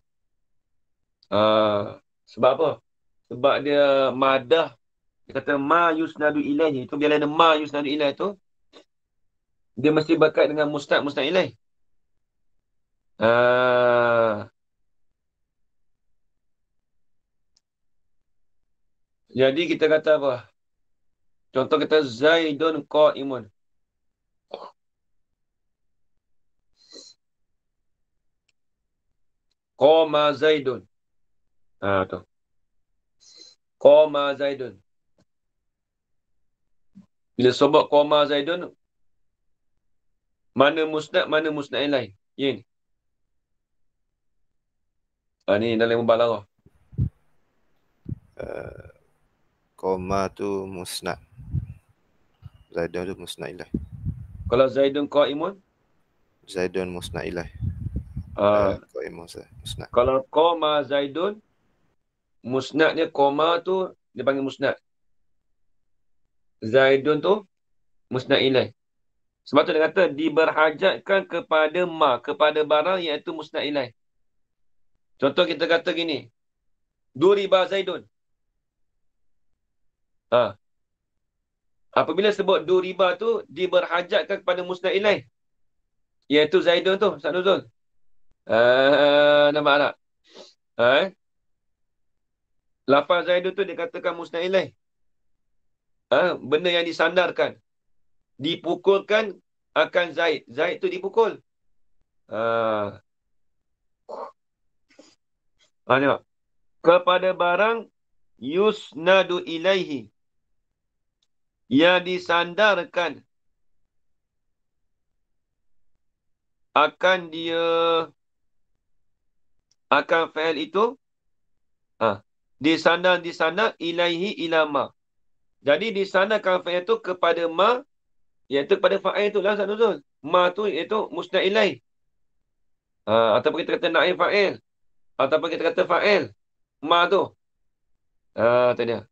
Sebab apa? Sebab dia madah. Dia kata ma yusnadu ilaih. Itu bila ada ma yusnadu ilaih tu, dia mesti berkait dengan musnad ilaih. Jadi kita kata apa? Contoh kita Zaidun qa'imun. Qama Zaidun. Tu. Qama Zaidun. Bila sebut Qama Zaidun, mana musnad ilaih? Ini. Ni dalam mubalaghah. Koma tu musnad. Zaidun tu musnad ilaih. Kalau Zaidun qa'imun? Zaidun musnad ilaih. Qa'imun musnad. Kalau Qama Zaidun, musnadnya Qama tu dia panggil musnad. Zaidun tu musnad ilaih. Sebab tu dia kata diberhajatkan kepada ma, kepada barang iaitu musnad ilaih. Contoh kita kata gini. Duriba Zaidun. Apabila sebut duriba tu diberhajatkan kepada musnad ilaih, iaitu Zaidun tu, Ustaz Nuzul. Nampak tak? Lafaz Zaidun tu dikatakan musnad ilaih. Benda yang disandarkan. Dipukulkan akan Zaid. Zaid tu dipukul. Tengok. Kepada barang yusnadu ilaihi, yang disandarkan akan dia, akan fi'il itu, disandar ilaihi ilama. Jadi disandarkan fi'il itu kepada ma, iaitu kepada fa'il itulah Ustaz Nuzul. Ma tu iaitu musnad ilaih. Ataupun kita kata naib fa'il. Ataupun kita kata fa'il. Ma tu. Tu dia.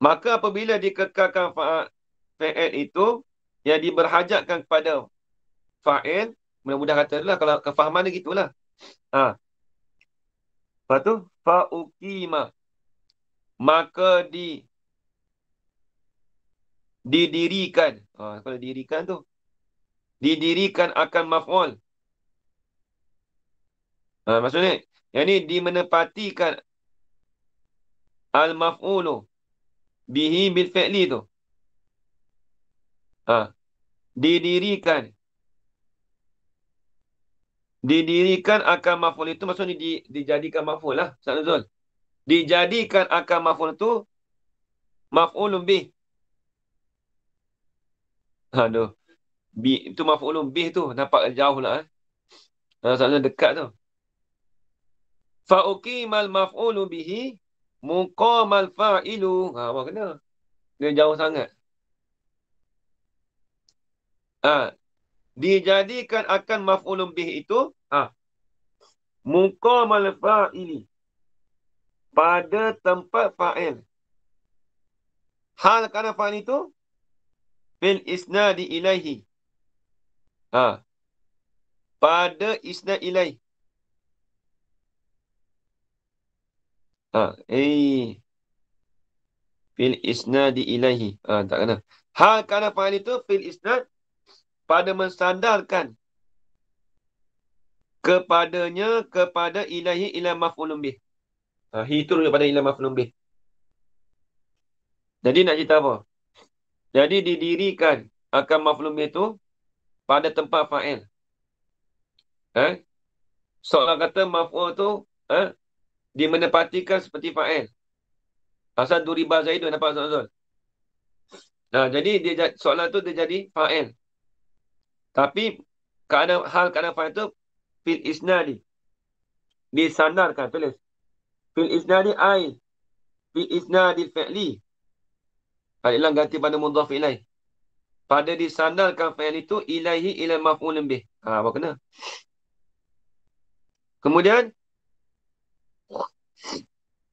Maka apabila dikekalkan fa'il itu, yang diberhajatkan kepada fa'il, mudah-mudah katalah, kalau kefahaman dia gitulah. Lepas tu, fa'uqima. Maka didirikan. Kalau didirikan tu, didirikan akan maf'ul. Maksudnya, yang ni dimenepatikan al-maf'ulu bihi bil fi'li tu. Didirikan. Didirikan akan maf'ul itu maksudnya dijadikan maf'ul lah. Ustaz Nuzul. Dijadikan akan maf'ul tu maf'ulun bih. Aduh. Itu maf'ulun bih tu. Nampak jauh lah. Soalnya dekat tu. Fa'uqimal maf'ulu bihi muqamal fa'ilu. Apa kena? Dia jauh sangat. Dijadikan akan maf'ulun bih itu muqamal fa'ili. Pada tempat fa'il. Hal kana fa'il itu fil isnadi ilaihi. Pada isnad ilaihi. Fil isnadi ilaihi. Tak kena. Hal kana fa'il itu fil isnad pada mensandarkan kepadanya kepada ilaihi ila maf'ulun bih. Hi itu kepada ila maf'ulun bih. Jadi nak cerita apa? Jadi didirikan akan maf'ulun bih itu pada tempat fa'il. Seolah kata maf'ul tu dimenepatikan seperti fa'il. Asal duriba Zaidun, nampak Zul? Jadi soalan tu dia jadi fa'il. Tapi keadaan fa'il tu fil isnadi. Disandarkan, tulis. Fil isnadi ai. Fil isnadi fi'li. Alif ganti pada mudhaf ilaih. Pada disandarkan fa'il itu ilaihi ila maf'ulun bih. Apa kena? Kemudian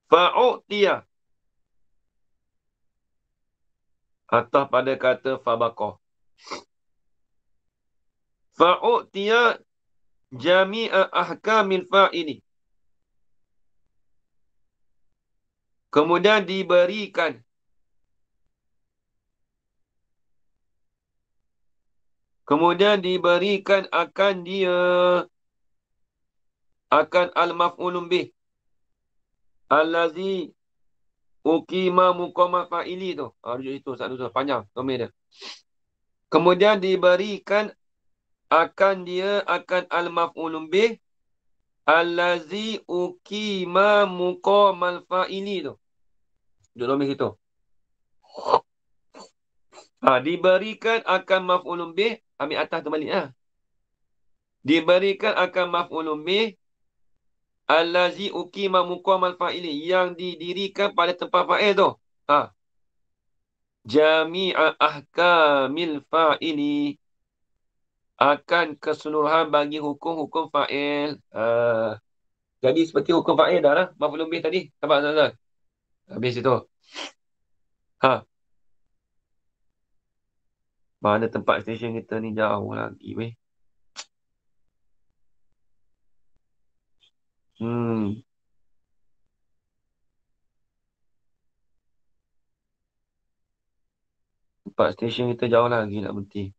fa'u'tiya. Atau pada kata fabaqah. Fa'u'tiya jami'a ahkamil fa'ili. Kemudian diberikan akan dia akan al-maf'ulun bih allazi uqima muqama fa'ili tu. Rujuk itu satu panjang komen dia. Kemudian diberikan akan dia akan al-maf'ulun bih allazi uqima muqamal fa'ili tu. Duduk nombor situ. Diberikan akan maf'ulun bih, ambil atas tu balik. Diberikan akan maf'ulun bih allazi uqima muqamal fa'ili, yang didirikan pada tempat fa'il tu. Jami'a ahkamil fa'ili, akan keseluruhan bagi hukum-hukum fa'il. Jadi seperti hukum fa'il dah lah. Maf'ulun bih tadi. Nampak tak? Habis itu. Mana tempat stesen kita ni jauh lagi weh. Tempat stesen kita jauh lagi nak berhenti.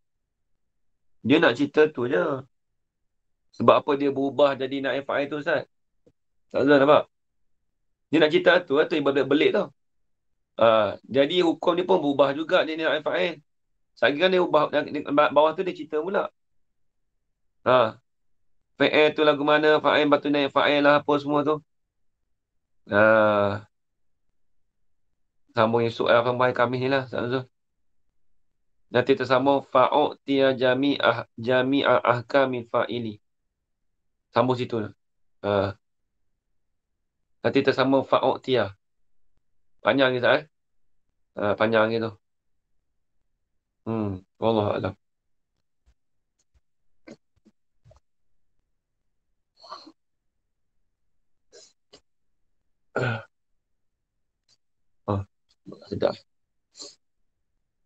Dia nak cerita tu je. Sebab apa dia berubah jadi nak FI tu, Ustaz? Tak tahu nampak? Dia nak cerita tu yang belik tu. Jadi hukum ni pun berubah juga dia nak FI. Saya kira dia ubah, bawah tu dia cerita pula. Fa'il tu lagu mana, fa'il batu naik fa'il lah apa semua tu. Sambung esok akan bahaya kami ni lah. Nanti tersambung fa'u'tiya jami'a ahkamil fa'ili. Sambung situ lah. Nanti tersambung fa'u'tiya. Panjang kita panjang gitu. Wallahu a'lam. Sedap.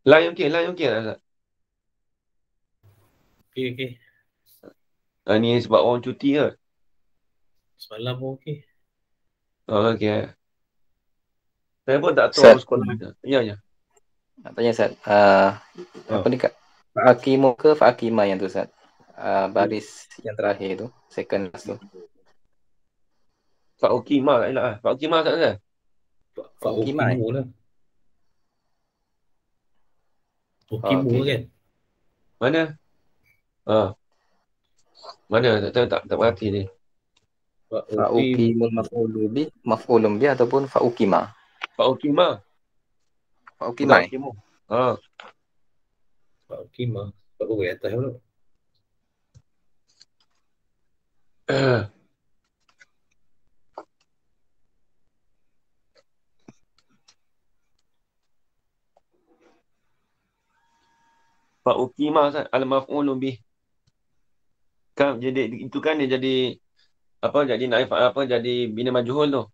Lain okey tak, Ustaz? Okey. Ni sebab orang cuti ke? Semalam pun okey. Okey. Saya pun tak tahu sekolah kita. Ya. Nak tanya, Ustaz. Apa ni, Fa'akimu ke Fa'akima yang tu, Ustaz? Baris yang terakhir tu, second last tu. Fa'ukimah tak elak lah. Fa'ukimah tak ada. Fa'ukimu lah. Ukimu okey. kan? Mana? Mana? Tak berhati ni. Fa'ukimul maf'ulun bih ataupun fa'ukima. Fa'ukimah. Fa'ukimai. Fa'ukima. Fa'u atas pula. Fa'ukimah al-maf'ulu bih. Kan jadi itu kan dia jadi apa, jadi naif apa, jadi bina majhul tu.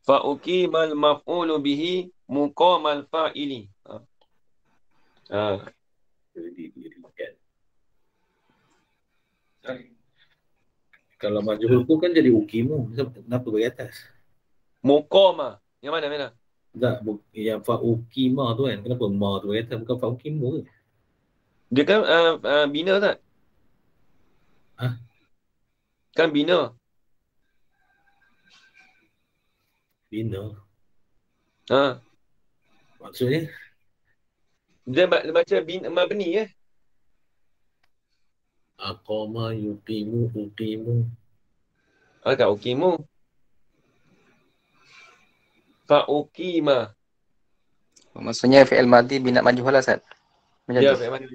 Fa'ukimal maf'ulu bihi muqamal fa'ili. Didirikan. Kalau majhul tu kan jadi ukimu. Kenapa bagi atas? Muqama. Yang mana? Tak, yang fa'ukima tu kan. Kenapa ma tu bagi atas? Bukan fa'ukimu ke? Dia kan bina tak? Kan bina. Bina. Maksudnya? Dia baca bina mabni ya. Aqama yuqimu uqimu. Tak ukimu. Fa'ukima. Maksudnya fi'il madhi bina majhul lah, Ustaz. Macam Ya, tu. fi'il madhi.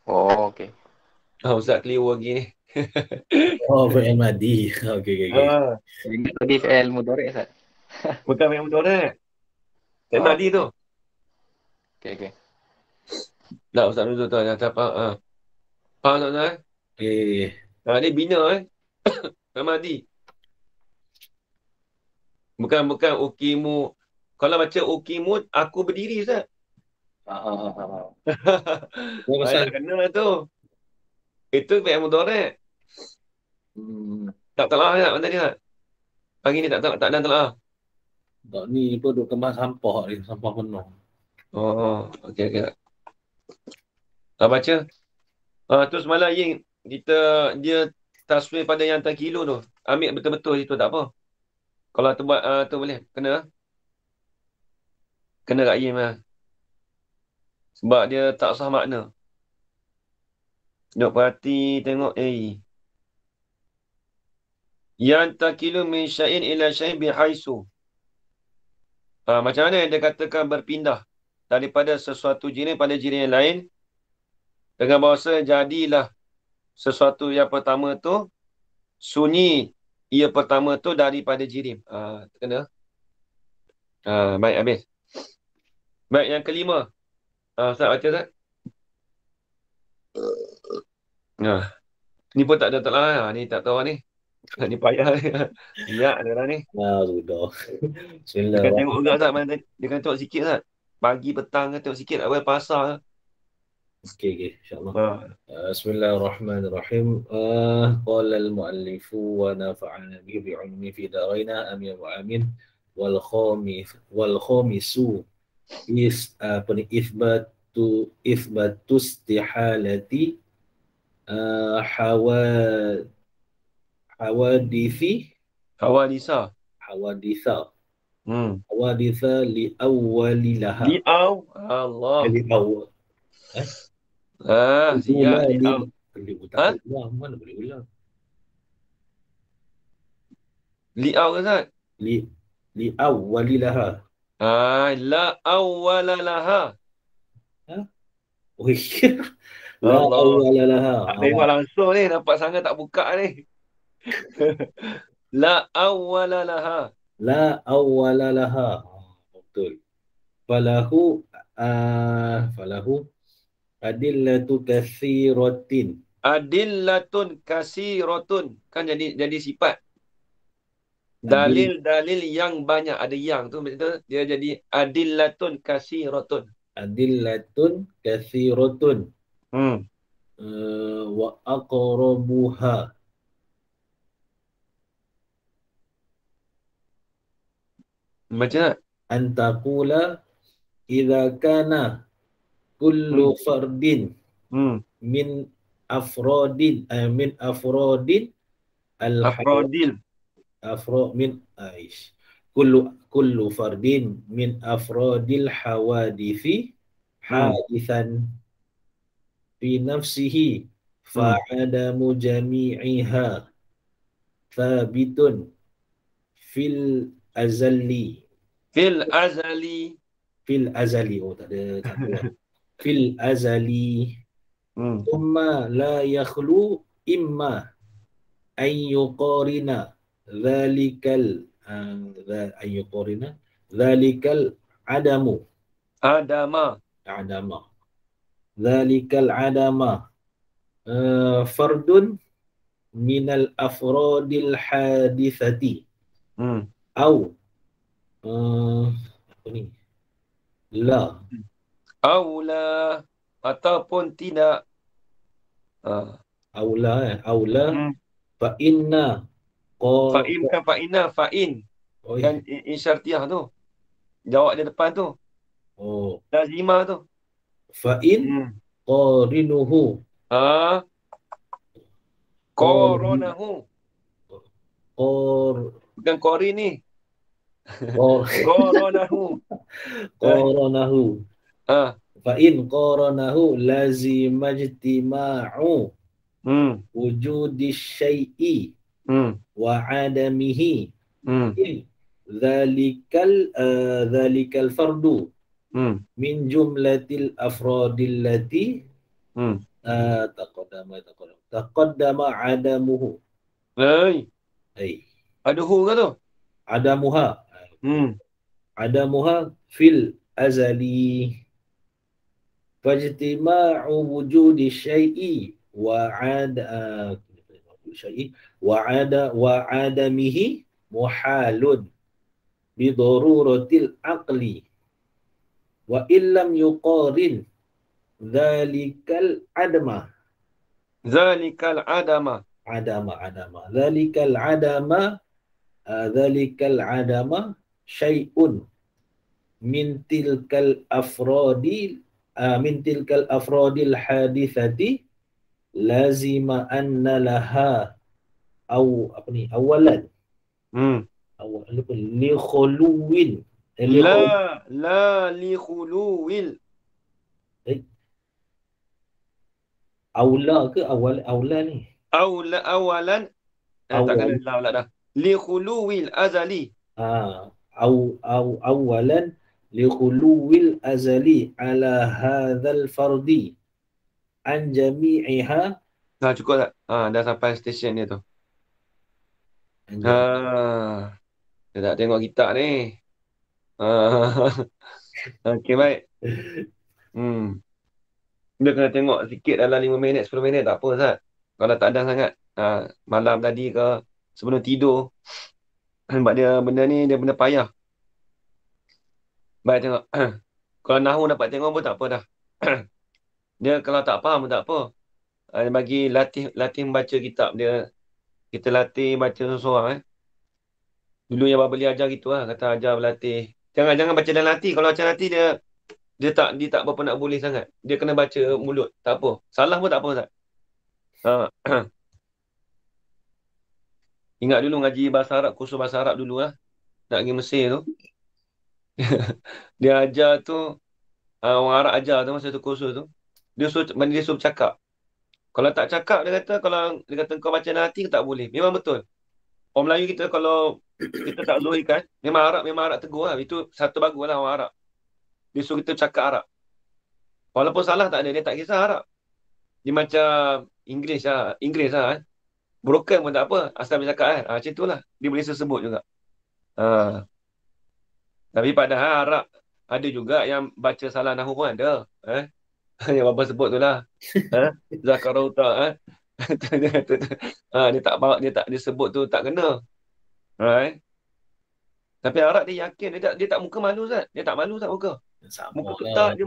Oh, okey. Ustaz keliru lagi ni. Oh, fi'il madhi. Okey. Ingat tadi fi'il mudhari', Ustaz. Bukan fi'il mudhari'. Fi'il madhi tu. Okey. Tak, Ustaz dulu tu. Tak faham. Faham tak, Ustaz? Dia bina fi'il madhi. Bukan ukimu. Kalau baca ukimu, aku berdiri, Ustaz. Tak kena tu. Itu fi'il mudhari'. Tak telah tak mana dia? Pagi ni tak ada telah. Tak, ni pun duk kemas sampah ni, sampah penuh. Okey. Baca. Tu semalam dia taswir pada yang hantar kilo tu. Ambil betul-betul itu tak apa. Kalau tu buat tu boleh. Kena kat Yim lah. Sebab dia tak sah makna. Duk perhati tengok yang takilu min syai'in ila syai'in bihaisu. Macam mana dia katakan berpindah daripada sesuatu jirim pada jirim yang lain dengan bahasa jadilah sesuatu yang pertama tu sunyi ia pertama tu daripada jirim. Kena. Baik, habis. Baik, yang kelima. Ustaz baca tak? Ni pun tak ada telah. Ni tak tahu ni. Ni payah ni. Riak ada orang ni. Sudah. Dia kan tengok juga Ustaz. Dia kan tengok sikit Ustaz. Pagi, petang kan tengok sikit. Awal pasar. Okey, insyaAllah. Bismillahirrahmanirrahim. Qala al-mu'allifu wa nafa'ana bihi bi'ulmi fi daraina amin wa amin. Wal khamisu ithbatu istihalati hawaditha li awwalilaha. Allah. Siap. Mana boleh ulang? Li'aw ke Ustaz? Li awwalilaha. La awwalalaha. La awwalalaha. Tak tengok langsung ni. Nampak sangat tak buka ni. La awwalalaha. La awwalalaha. Betul. Falahu adillatu katsiratin. Adillatun kasiratun. Kan jadi sifat. Dalil yang banyak. Ada yang tu. Dia jadi adillatun kasiratun. Adillatun kasiratun. Wa aqrabuha. Macam tak? Antakula idza kana kullu fardin min afrodin min afrodin Afrodil. min aish kullu fardin min afrodil hawadithi hadithan fi nafsihi fa'adamu jami'iha thabitun fil azali Fil azali. oh tak ada satu fil azali thumma la yakhlu imma an yuqarina dhalikal adamu Adama. dhalikal adama fardun minal afrodil hadithati au apa ni la Aula. Ataupun tidak. aula fa inna Fa'in kan fa'ina. Fa'in. Kan insyartiyah tu. Jawab dia depan tu. Lazimah tu. Fa'in qarinuhu Qoronahu. Bukan qori ni. Qoronahu. Fa'in qaranahu lazimajtima'u wujudi syai'i wa adamihi dhalikal fardu min jumlatil afradil lati taqaddama adamuhu. Aduhu ke tu? Adamuha fil azali fajtima'u wujudi syai'i wa adamihi muhalun bi daruratil aqli wa illam yuqarin dhalikal adama dhalikal adama syai'un min tilkal afradil hadithati lazima anna laha awalan li khuluwin li khuluwil aula ke aula ni awalan tak kena la pula dah li khuluwil azali awalan li khuluwil azali ala hadzal fardi an jami'iha. Cukup tak? Dah sampai stesen dia tu. Dia tak tengok kita ni. Okey, baik. Dia kena tengok sikit dalam 5 minit, 10 minit tak apa, Ustaz. Kalau tak ada sangat. Malam tadi ke, sebelum tidur. Sebab dia benda ni, dia benda payah. Baik tengok. Kalau nahu dapat tengok pun tak apa dah. Dia kalau tak faham pun tak apa. Dia bagi latih membaca kitab dia. Kita latih baca seorang. Dulu yang Babali ajar gitu lah. Kata ajar berlatih. Jangan baca dan latih. Kalau baca latih dia tak berapa nak boleh sangat. Dia kena baca mulut. Tak apa. Salah pun tak apa, Ustaz. Ingat dulu ngaji bahasa Arab, kursus bahasa Arab dulu lah. Nak pergi Mesir tu. Dia ajar tu, orang Arab ajar tu masa tu kursus tu. Dia suruh cakap. Kalau tak cakap, dia kata kau baca nanti tak boleh. Memang betul. Orang Melayu kita kalau kita tak zuhirkan, memang Arab tegur lah. Itu satu bagus lah orang Arab. Dia suruh kita cakap Arab. Walaupun salah tak ada, dia tak kisah Arab. Dia macam Inggeris lah. Broken pun tak apa, asal dia cakap macam itulah. Dia boleh sebut juga. Tapi padahal Arab ada juga yang baca salah nahu pun ada. Yang Bapa sebut tu lah. Zakarauta. Dia sebut tu tak kena. Right? Tapi Arab dia yakin, dia tak muka malu, Ustaz. Dia tak malu, Ustaz, muka. Muka ketat,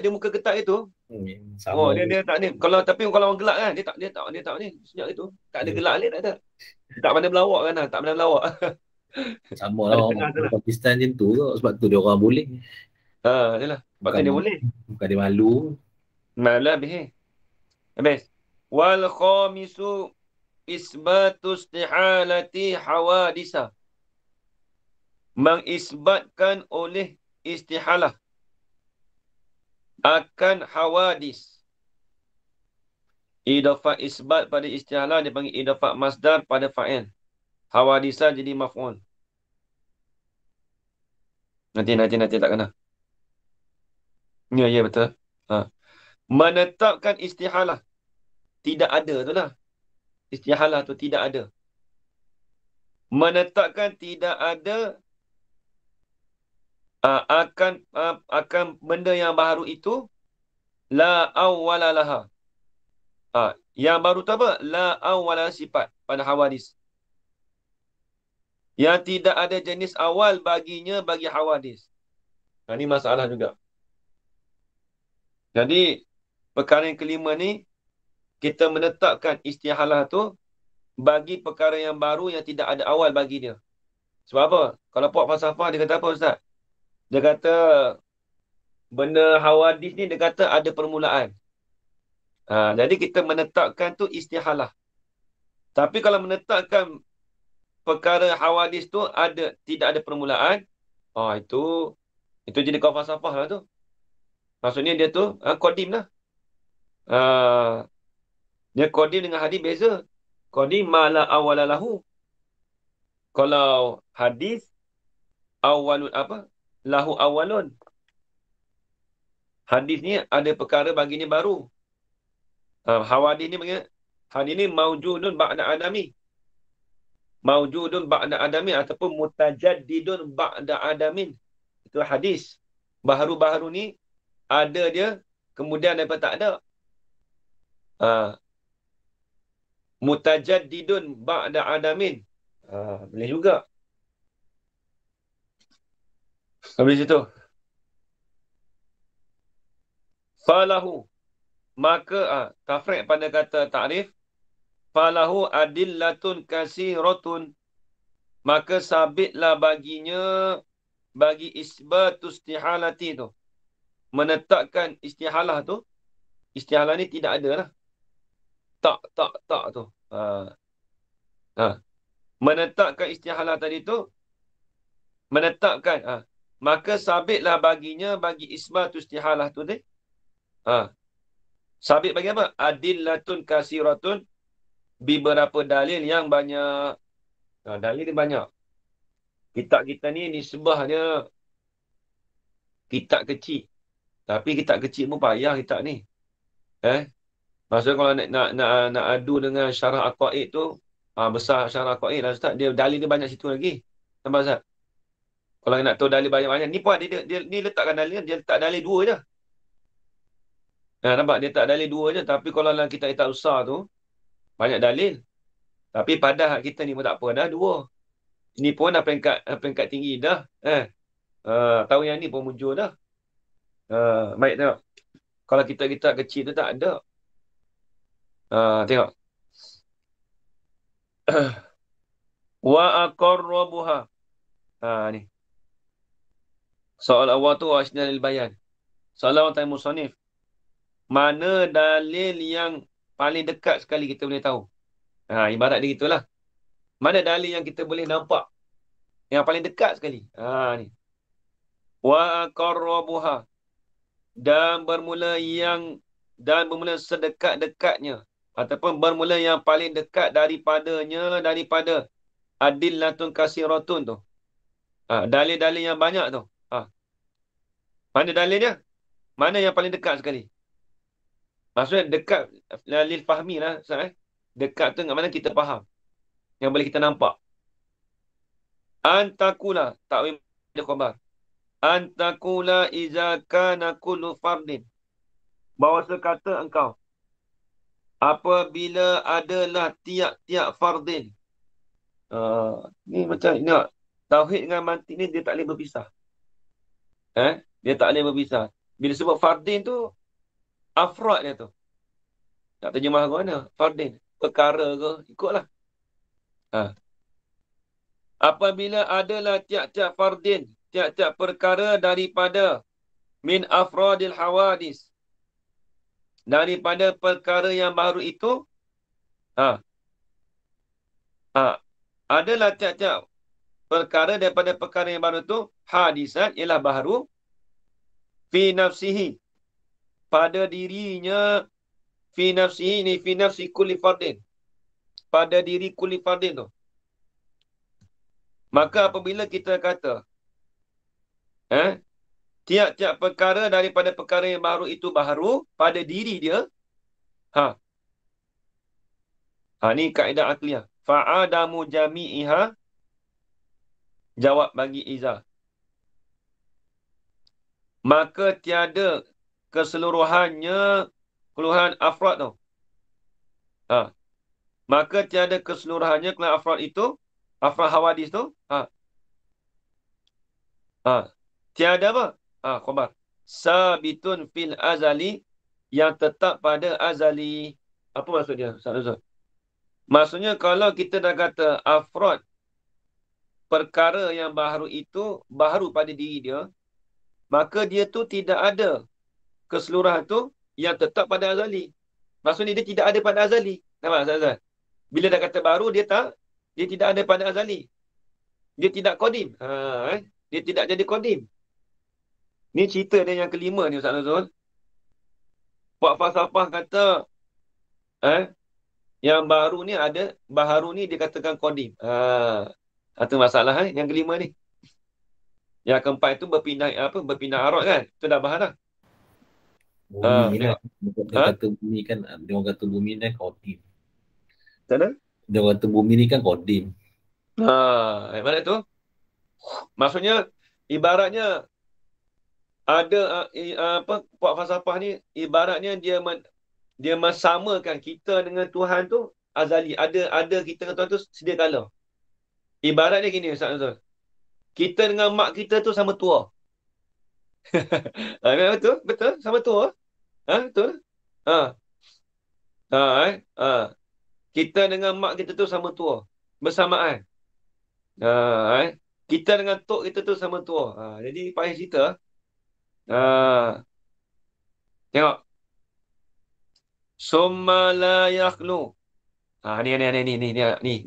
dia muka ketat itu. Dia tak ni. Kalau orang gelak kan, dia tak ni senyap itu. Tak ada gelak ni, tak ada. Tak pandai melawak kan, tak pandai melawak. Sama lah orang Pakistan macam tu ke, sebab tu dia orang boleh. Yalah, sebab tu dia boleh. Bukan dia malu. Malu habis. Wal khamisu isbatu istihalati hawadisa. Mengisbatkan oleh istihalah akan hawadis. Idafah isbat pada istihalah dipanggil idafah masdar pada fa'il. Hawadisa jadi maf'ul. Nanti tak kena. Ya, betul. Menetapkan istihalah. Tidak ada tu lah. Istihalah tu tidak ada. Menetapkan tidak ada akan benda yang baru itu la awwalalaha. Yang baru tu apa? La awwala sifat pada hawadis. Yang tidak ada jenis awal baginya bagi hawadis. Ini masalah juga. Jadi, perkara yang kelima ni, kita menetapkan istihalah tu bagi perkara yang baru yang tidak ada awal bagi dia. Sebab apa? Kalau puak falsafah, dia kata apa Ustaz? Dia kata, benda hawadis ni, dia kata ada permulaan. Jadi, kita menetapkan tu istihalah. Tapi kalau menetapkan perkara hawadis tu tidak ada permulaan, itu jadi kau falsafah lah tu. Maksudnya dia tu qadim lah. Dia qadim dengan hadis beza. Qadim mala awalalahu. Kalau hadis awalun apa? Lahu awalun. Hadis ni ada perkara baginya baru. Hawadis ni bagaimana? Hadis ni maujudun ba'da adami. Maujudun ba'da adami ataupun mutajaddidun ba'da adamin. Itu hadis. Baharu-baharu ni ada dia, kemudian daripada tak ada. Mutajaddidun ba'da adamin. Boleh juga. Habis itu. Falahu. Maka, tafriq pada kata ta'rif. Falahu adillatun kasiratun. Maka sabitlah baginya, bagi isbatus istihalati tu. Menetapkan istihalah tu. Istihalah ni tidak ada lah. Tak tu. Menetapkan istihalah tadi tu. Menetapkan. Maka sabitlah baginya bagi isbatus istihalah tu ni. Sabit bagi apa? Adillatun kasiratun. Beberapa dalil yang banyak. Dalil ni banyak. Kitab kita ni nisbahnya kitab kecil. Tapi kitab kecil pun payah kitab ni. Maksudnya kalau nak adu dengan syarah aqaid tu, besar syarah aqaid lah Ustaz. Dia dalil dia banyak situ lagi. Nampak Ustaz? Kalau nak tahu dalil banyak-banyak, ni pun dia ni letakkan dalil, dia letak dalil 2 je. Nampak? Dia letak dalil 2 je. Tapi kalau dalam kitab-kitab besar tu, banyak dalil. Tapi pada kita ni pun tak apa dah 2. Ini pun dah peringkat tinggi dah. Tahun yang ni pun muncul dah. Baik tengok. Kalau kita kecil tu tak ada. Tengok. Wa aqarrabuha. Ni. Soal awal tu wasnal bayan. Soalan awal tanya musannif. Mana dalil yang paling dekat sekali kita boleh tahu? Ibarat dia gitulah. Mana dalil yang kita boleh nampak? Yang paling dekat sekali. Ni. Wa aqarrabuha. Dan bermula sedekat-dekatnya. Ataupun bermula yang paling dekat daripada adillatun kasiratun tu. Dalil-dalil yang banyak tu. Mana dalilnya? Mana yang paling dekat sekali? Maksudnya dekat lil fahmi lah. Dekat tu dengan mana kita faham. Yang boleh kita nampak. Antakula. Ta'wim dia khabar. Antakula iza kana kullu fardin. Bahawa sekata engkau. Apabila adalah tiap-tiap fardin. Ni macam ni. Tauhid dengan mantik ni dia tak boleh berpisah. Dia tak boleh berpisah. Bila sebut fardin tu, afrad dia tu. Tak terjemah ke mana? Fardin. Perkara ke? Ikutlah. Apabila adalah tiap-tiap fardin, tiap-tiap perkara daripada min afradil hawadis. Daripada perkara yang baru itu, Ha. Ha. Adalah tiap-tiap perkara daripada perkara yang baru tu hadisan ialah baharu fi nafsihi, pada dirinya, fi nafsihi ni fi nafsi kulli fardin, pada diri kulli fardin tu. Maka apabila kita kata tiap-tiap perkara daripada perkara yang baru itu baharu pada diri dia, ni kaedah akliyah. Fa'adamu jami'iha, jawab bagi Iza, maka tiada keseluruhannya, keseluruhan afrad tu. Maka tiada keseluruhannya keseluruhan afrad itu, afrad hawadis tu. Tiada apa? Khabar. Sabitun fil azali, yang tetap pada azali. Apa maksud dia? Maksudnya kalau kita dah kata afrad, perkara yang baharu itu baharu pada diri dia, maka dia tu tidak ada keseluruhan tu yang tetap pada azali. Maksudnya dia tidak ada pada azali. Nampak Ustaz? Bila dah kata baru, dia tidak ada pada azali. Dia tidak qadim. Dia tidak jadi qadim. Ni cerita dia yang kelima ni Ustaz Nazrul. Puak falsafah kata yang baru ni ada, baharu ni dikatakan qadim. Itu masalah yang kelima ni. Yang keempat itu berpindah arad kan. Itu dah bahas dah. Bumi lah. Dia kata bumi kan, dia orang kata bumi ni qadim. Sana? Dia orang kata bumi ni kan qadim. Mana tu? Maksudnya ibaratnya ada puak falsafah ni ibaratnya dia mensamakan kita dengan Tuhan tu azali. Ada kita dengan Tuhan tu sedia kala. Ibaratnya gini Ustaz Nazrul. Kita dengan mak kita tu sama tua. Betul? Betul? Sama tua? Betul? Kita dengan mak kita tu sama tua. Bersamaan. Kita dengan tok kita tu sama tua. Jadi payah cerita. Tengok. Summa la yakhlu. Ni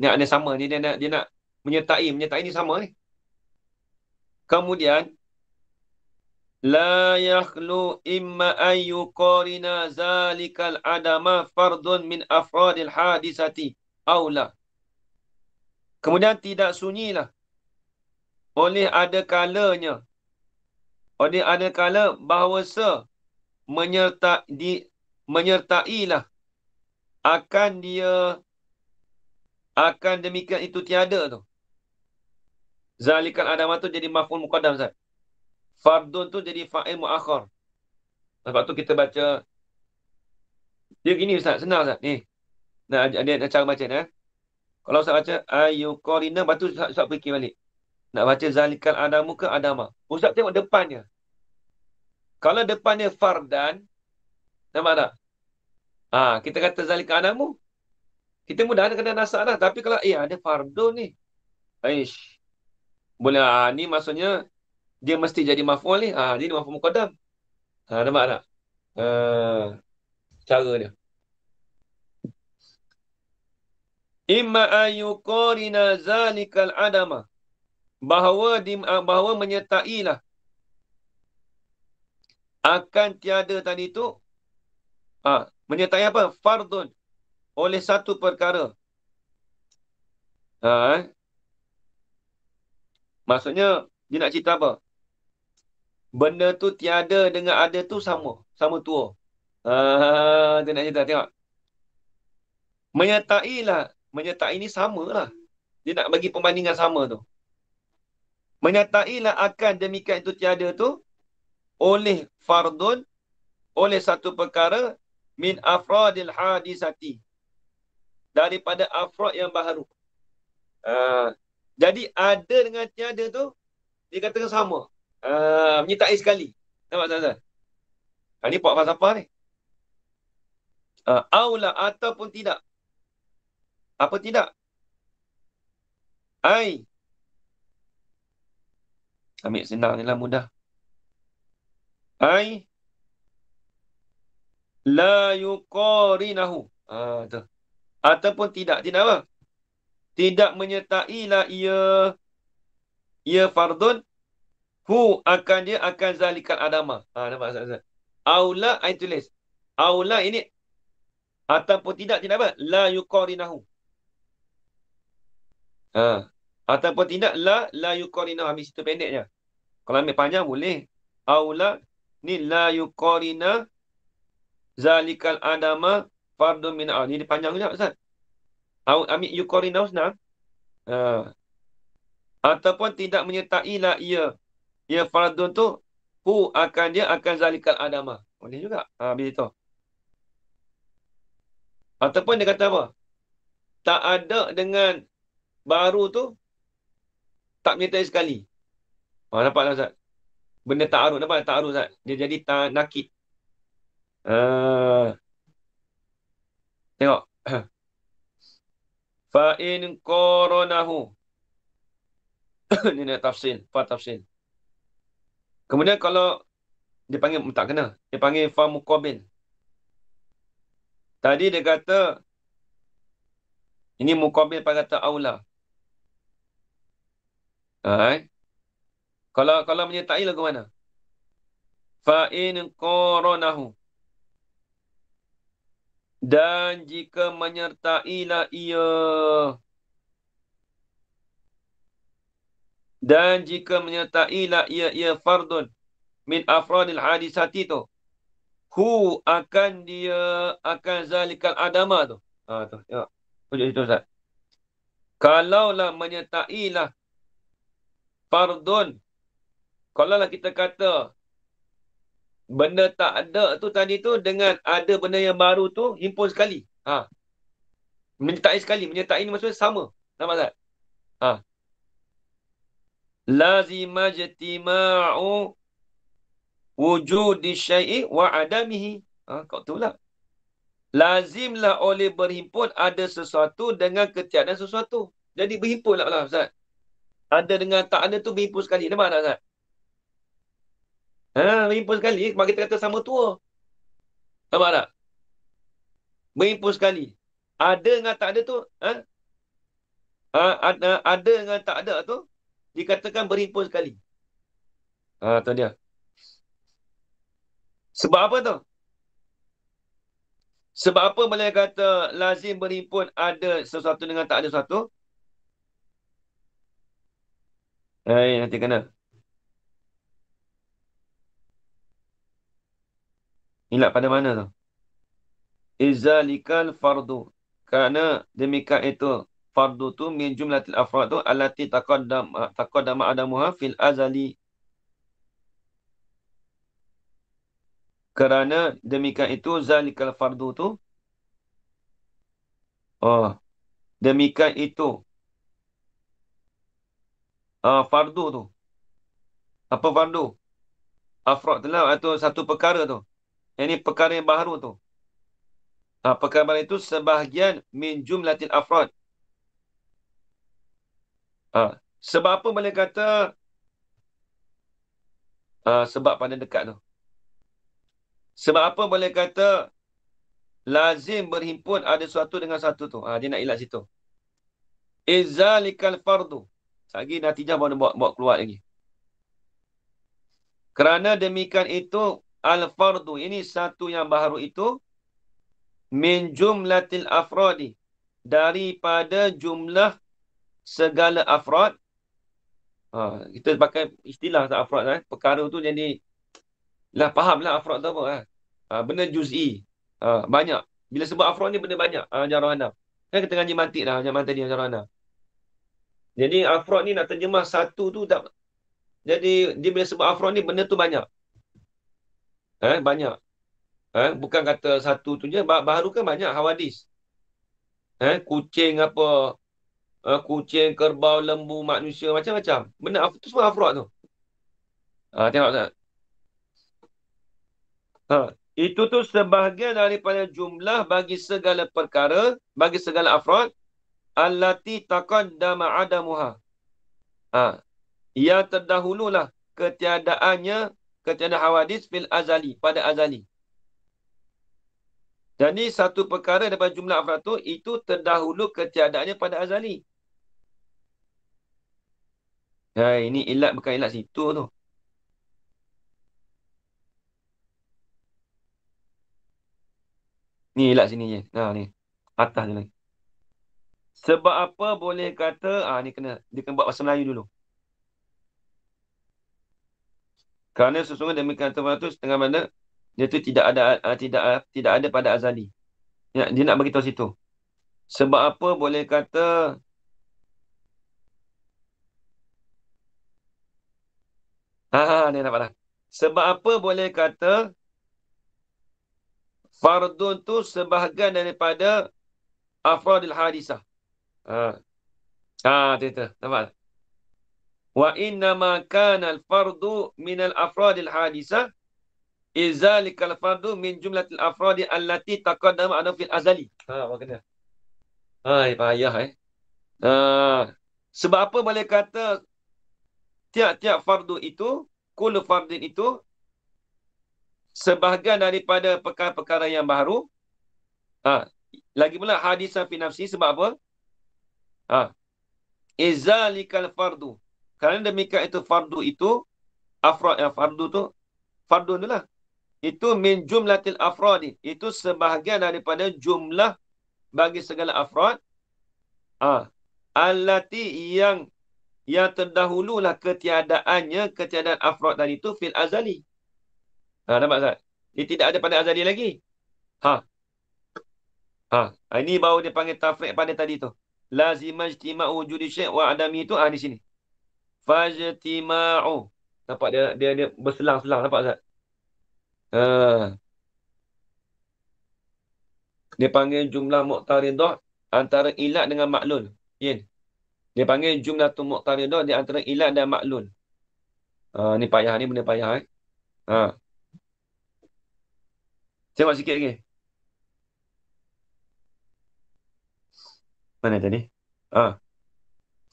ada sama. Ni dia nak menyertai ni sama ni. Kemudian la yakhlu imma ayyuqarina zalikal adama fardun min afradil hadisati aula. Kemudian tidak sunyilah oleh ada kalanya bahawa menyertailah akan demikian itu tiada tu. Zalikal adama tu jadi maf'ul muqaddam Ustaz. Fardun tu jadi fa'il muakhar. Sebab tu kita baca dia gini Ustaz, senang Ustaz. Ni. Nah, ada cara baca ni. Kalau Ustaz baca ayyuqarina, lepas tu Ustaz fikir balik. Nak baca zalikal adamu ke adama. Ustaz tengok depannya. Kalau depannya fardan, nampak tak? Kita kata zalikal adamu, kita mudah ada kena nasab dah. Tapi kalau ada fardun ni, boleh ni maksudnya dia mesti jadi maf'ul ni. Dia maf'ul muqaddam. Nampak tak? Cara dia. Imma ayyuqarina zalikal adama, bahawa menyertailah akan tiada tadi tu, menyertai apa? Fardun, oleh satu perkara. Maksudnya dia nak cerita apa? Benda tu tiada dengan ada tu sama tua. Dia nak cerita, tengok. Menyertai ni samalah. Dia nak bagi perbandingan sama tu. Menyertailah akan demikian itu tiada tu oleh fardun, oleh satu perkara min afradil hadisati, daripada afrad yang baharu. Jadi ada dengan tiada tu dikatakan sama. Menyertai sekali. Nampak tak? Ini puak falsafah ni. Aula ataupun tidak. Apa tidak? Ambil senang ni lah, mudah. La yuqarinahu. Tu. Ataupun tidak. Tidak apa? Tidak menyertailah ia fardun. Hu akan dia akan zalikal adama. Nampak Ustaz? Aula, saya tulis. Aula ini ataupun tidak apa? La yuqarinahu. Ataupun tidak la yuqarinahu. Habis itu pendek je. Kalau ambil panjang boleh. Aula ni la yuqarina zalikal adama fardun min al. Ini panjang juga Ustaz. Ambil yuqarinahu senang. Ataupun tidak menyertailah ia fardun tu hu akan dia akan zalikal adama. Boleh juga. Habis itu. Ataupun dia kata apa? Tak ada dengan baru tu tak menyertai sekali. Nampaklah Ustaz. Benda ta'arud. Nampak ta'arud Ustaz? Dia jadi nakid. Tengok. Fa'in qoronahu. Ini nak tafsil. Tafsil. Kemudian kalau dia panggil, tak kena. Dia panggil fa muqabil. Tadi dia kata, ini muqabil pada kata aula. Kalau menyertai lagu mana? Fa'in qoronahu. Dan jika menyertailah ia. Dan jika menyertailah ia fardun min afradil hadisati tu. Hu akan dia akan zalikal adama tu. Tu. Tengok. Tunjuk situ Ustaz. Kalaulah menyertailah fardun. Kalaulah kita kata benda tak ada tu tadi tu dengan ada benda yang baru tu himpun sekali. Menyertai sekali. Menyertai ni maksudnya sama. Nampak tak? Lazima jtima'u wujudi syai'i wa adamihi. Kau tu lah. Lazimlah oleh berhimpun ada sesuatu dengan ketiadaan sesuatu. Jadi berhimpun lah Ustaz. Ada dengan tak ada tu berhimpun sekali. Nampak tak Ustaz? Berhimpun sekali. Sebab kita kata sama tua. Nampak tak? Berhimpun sekali. Ada dengan tak ada tu. Ada dengan tak ada tu. Dikatakan berhimpun sekali. Tu dia. Sebab apa tu? Sebab apa boleh kata lazim berhimpun ada sesuatu dengan tak ada sesuatu? Nanti kena. Ingat pada mana tu? Izalikal fardu. Kerana demikian itu fardu tu min jumlatil afrad tu allati taqaddama adamuha fil azali. Kerana demikian itu zalikal fardu tu demikian itu fardu tu. Apa fardu? Afrad tu lah atau satu perkara tu. Yang ni perkara yang baru tu. Perkara baru itu sebahagian min jumlatil afrad. Sebab apa boleh kata sebab pada dekat tu. Sebab apa boleh kata lazim berhimpun ada sesuatu dengan satu tu. Dia nak ilat situ. Izalikal fardu. Lagi natijah bawa keluar lagi. Kerana demikian itu al-fardu. Ini satu yang baru itu. Min jumlatil afradi. Daripada jumlah segala afrad. Kita pakai istilah afrad. Perkara tu jadi lah fahamlah afrad tu apa. Benda juz'i. Banyak. Bila sebut afrad ni benda banyak. Jarohanam. Kan kita ngaji mantik dah. Macam tadi jarohanam. Jadi afrad ni nak terjemah satu tu tak. Jadi dia bila sebut afrad ni benda tu banyak. Banyak. Bukan kata satu tu je. Baru kan banyak hawadis. Kucing apa. Kucing, kerbau, lembu, manusia. Macam-macam. Benda tu semua afrad tu. Tengok tak? Itu tu sebahagian daripada jumlah bagi segala perkara. Bagi segala afrad. Allati taqaddama adamuha. Yang terdahululah ketiadaan hawadis fil azali. Pada azali. Jadi satu perkara daripada jumlah afrad tu, itu terdahulu ketiadaannya pada azali. Ini ilat bukan ilat situ tu. Ni ilat sini je. Ni. Atas ni lagi. Sebab apa boleh kata, ni dia kena buat bahasa Melayu dulu. Kerana sesungguhnya demikian kata tu setengah mana dia tu tidak ada pada azali. Dia nak bagi tahu situ. Sebab apa boleh kata dia dapat dah. Sebab apa boleh kata fardun tu sebahagian daripada afradil hadisah. Itu. Nampak? Wa innama kana al-fardu min al-afradil hadisah izalikal fardu min jumlatil afradi allati taqaddama anhu fil azali. Apa kena? Payah sebab apa boleh kata tiap-tiap fardu itu, kullu fardin itu sebahagian daripada perkara-perkara yang baru. Lagi pula hadisah fi nafsi, sebab apa? Izalikal fardu. Kerana demikian itu fardu itu afrad, fardu tu fardun tu lah. Itu min jumlatil afradi. Itu sebahagian daripada jumlah bagi segala afrad. Allati yang terdahululah ketiadaan afrad tadi itu fil azali. Nampak tak? Dia tidak ada pada azali lagi. Ini baru dia panggil tafriq pada tadi tu. Lazima ijtima'u wujudi syai' wa adami itu di sini. Fajtima'u. Nampak dia berselang-selang, nampak tak? Dia panggil jumlah muqtaridah antara ilat dengan maklul. Dia panggil jumlah tu muqtaridah di antara ilat dan maklul. Ni payah, ni benda payah. Tengok sikit lagi. Mana tadi?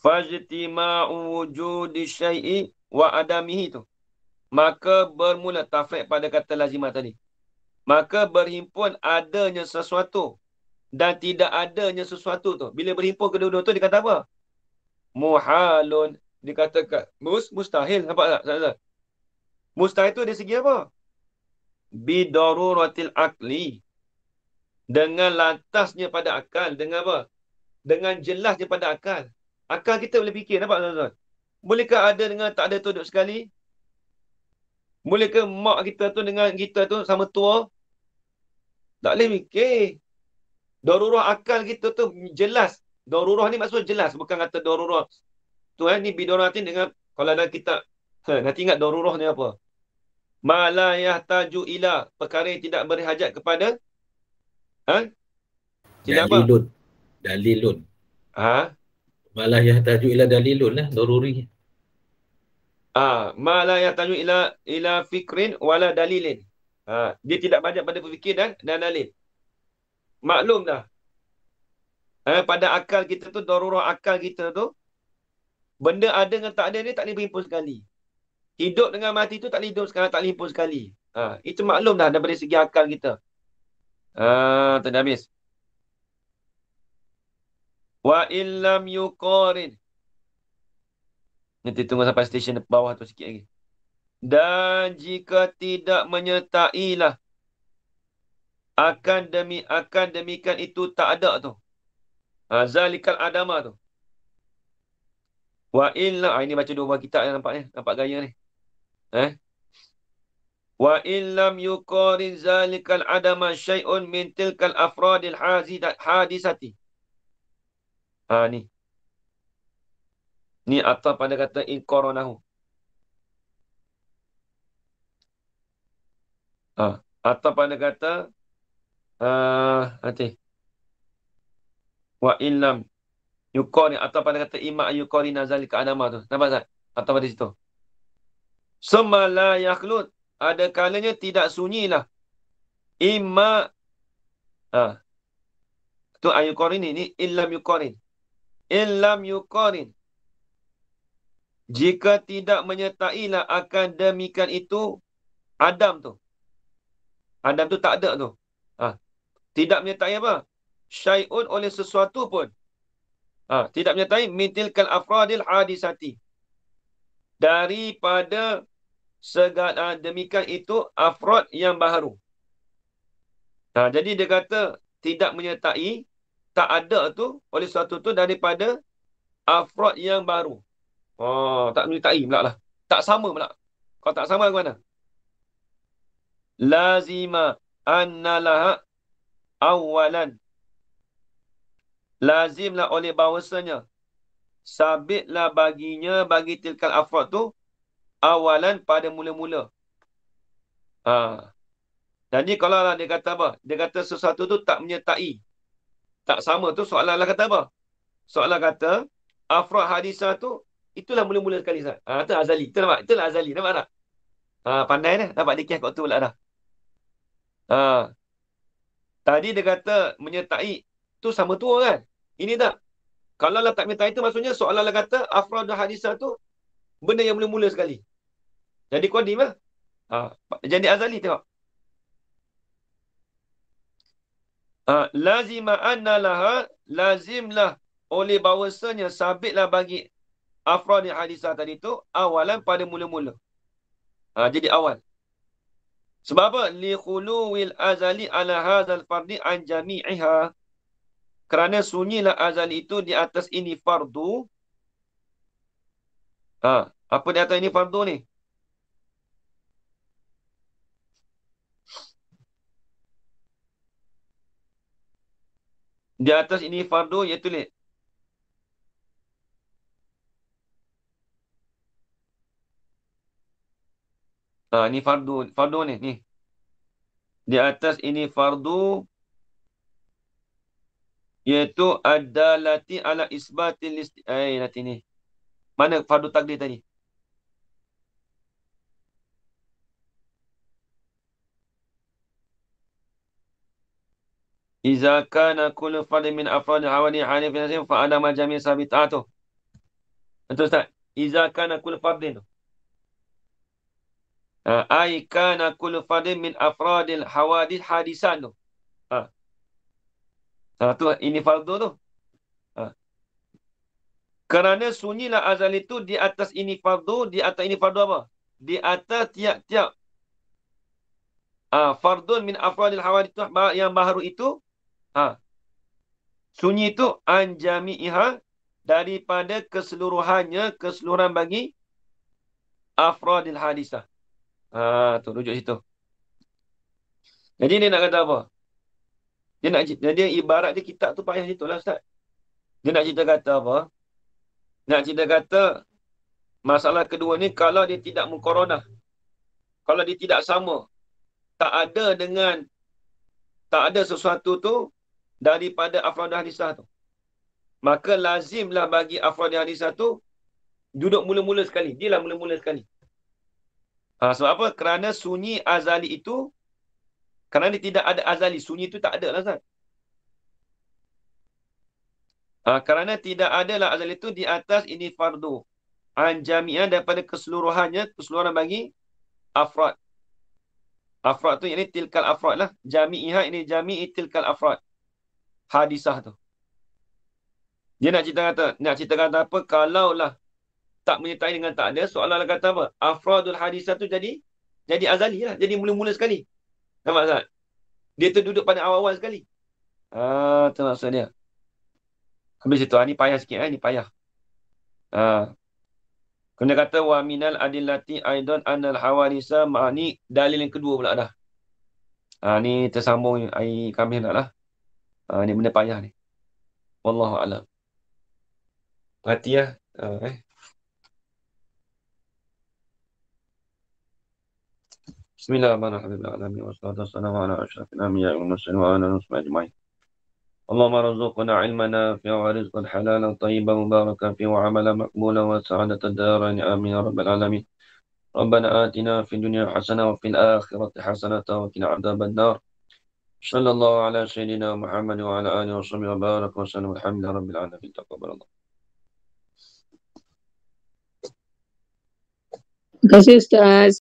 Fajtima'u wujudi syai'i wa adamihi tu. Maka bermula tafriq pada kata lazimah tadi. Maka berhimpun adanya sesuatu dan tidak adanya sesuatu tu. Bila berhimpun kedua-dua tu dia kata apa? Muhalun. Dikatakan mustahil. Nampak tak? Mustahil tu dari segi apa? Bidaruratil akli. Dengan lantasnya pada akal. Dengan apa? Dengan jelasnya pada akal. Akal kita boleh fikir. Nampak tak? Bolehkah ada dengan tak ada tu duduk sekali? Bolehkah mak kita tu dengan kita tu sama tua? Tak boleh fikir. Darurah akal kita tu jelas. Darurah ni maksud jelas. Bukan kata darurah. Tu ni bidaratin dengan, kalau ada kitab. Nanti ingat darurah ni apa? Ma la yahtaju ila. Perkara yang tidak berhajat kepada. Tidak apa? Dalilun. Ma la yahtaju ila dalilun lah. Daruri. Ma la yahtaju ila fikrin wala dalilin. Dia tidak berhajat pada berfikir dan dalil. Maklum dah. Pada akal kita tu, darurah akal kita tu, benda ada dengan tak ada ni tak boleh berhimpun sekali. Hidup dengan mati tu tak boleh hidup sekarang, tak boleh himpun sekali. Itu maklum dah daripada segi akal kita. Tak dah habis. Wa illam yuqarin. Nanti tunggu sampai stesen bawah tu sikit lagi. Dan jika tidak menyertailah akan demikian itu tak ada tu. Zalikal adama tu. Wa illa, ini baca dua buah kitab yang nampak ni. Nampak gaya ni. Wa illam yuqarin zalikal adama syai'un min tilkal afradil hadisati. Ni. Ni atau pada kata inqaranahu. Atau pada kata nanti. Wa illam yuqarin, atau pada kata imma yuqarin zalika adama tu. Nampak tak? Atau pada situ. Summa la yakhlut. Ada kalanya tidak sunyilah. Imma tu ayuqarin ni illam yuqarin. Illam yuqarin. Jika tidak menyertailah akan demikian itu Adam tu. Adam tu tak ada tu. Tidak menyertai apa? Syai'un oleh sesuatu pun. Tidak menyertai mintilkal afradil hadisati. Daripada segala demikian itu afrad yang baharu. Jadi dia kata tidak menyertai, tak ada tu oleh sesuatu tu daripada afrad yang baru. Tak menyertai pula lah. Tak sama pula. Kalau tak sama bagaimana? Lazima annalaha awalan. Lazimlah oleh bahawasanya sabitlah baginya, bagi tilkal afrad tu awalan pada mula-mula. Jadi kalau lah dia kata apa? Dia kata sesuatu tu tak menyertai, tak sama tu, soalan lah kata apa? Soalan kata afrad hadisah tu itulah mula-mula sekali. Itu azali. Itu nampak? Itulah azali. Nampak tak? Pandai dah. Dapat dikir kat tu pula dah. Tadi dia kata menyertai tu sama tua kan? Ini tak? Kalau lah tak menyertai tu maksudnya soalan lah kata afrad hadisah tu benda yang mula-mula sekali. Jadi qadim lah. Jadi azali tengok. Lazima anna laha, lazimlah oleh bahawasanya sabitlah bagi afrad hadisah tadi tu awalan pada mula-mula. Jadi awal. Sebab apa? Li khuluwil azali ala hadzal fardi an jami'iha. Kerana sunyilah azali itu di atas ini fardu. Apa di atas ini fardu ni? Di atas ini fardu iaitu ni. Ni fardu ni. Di atas ini fardu iaitu adalati ala isbatil nanti ni. Mana fardu takdir tadi? Iza kana kullu fardin min afradi hawani hanifin fa ada majami sabitatu. Betul Ustaz? Iza kana kullu fardin. Ai kana kullu fardin min afradil hawadith hadisan tu. Tu ini fardu tu. Kerana sunyilah azal itu di atas ini fardu, di atas ini fardu apa? Di atas tiap-tiap fardun min afradil hawadith yang baharu itu, sunyi itu anjami'iha, daripada keseluruhan bagi afradil hadisah. Tu rujuk situ. Jadi dia nak kata apa? Dia ibarat dia kitab tu payah situ lah Ustaz. Dia nak cerita kata apa? Nak cerita kata masalah kedua ni, kalau dia tidak muqaranah, kalau dia tidak sama, tak ada sesuatu tu daripada afrad hadisah tu, maka lazimlah bagi afrad hadisah tu duduk mula-mula sekali. Dia lah mula-mula sekali. Sebab apa? Kerana sunyi azali itu, kerana dia tidak ada azali, sunyi itu tak ada lah Ustaz. Kerana tidak ada lah azali itu di atas ini fardu anjami'ah, daripada keseluruhan bagi afrad. Afrad tu ini tilkal afrad lah. Jami'ihah ini jami'i tilkal afrad hadisah tu. Dia nak cerita kata apa? Kalaulah tak menyertai dengan tak ada, soalan kata apa? Afradul hadisah tu jadi azali lah. Jadi mula-mula sekali. Nampak tak? Dia tu duduk pada awal-awal sekali. Tu maksud dia. Habis itu, ni payah sikit. Ni payah. Kena kata wa minal adillati aidan anal hawadisa, ni dalil yang kedua pula dah. Ni tersambung air kami nak lah. Ni benda payah ni. Wallahu a'lam. Hati lah. Bismillahirrahmanirrahim. Wassalatu wassalamu ala asyrafil anbiya'i wal mursalin wa ala alihi ajma'in. Allahumma rzuqna ilman nafi'an wa rizqan halalan tayyiban mubarakan fihi wa amalan maqbulan wa sa'adatan darain. Amin ya rabbal alamin. Rabbana atina fid dunya hasanah wa fil akhirati hasanah wa qina adzaban nar. Sallallahu ala sayyidina Muhammad wa ala alihi wa sahbihi wa baraka wa sallam. Alhamdulillahi rabbil alamin. Taqabbalallah. Terima kasih Ustaz.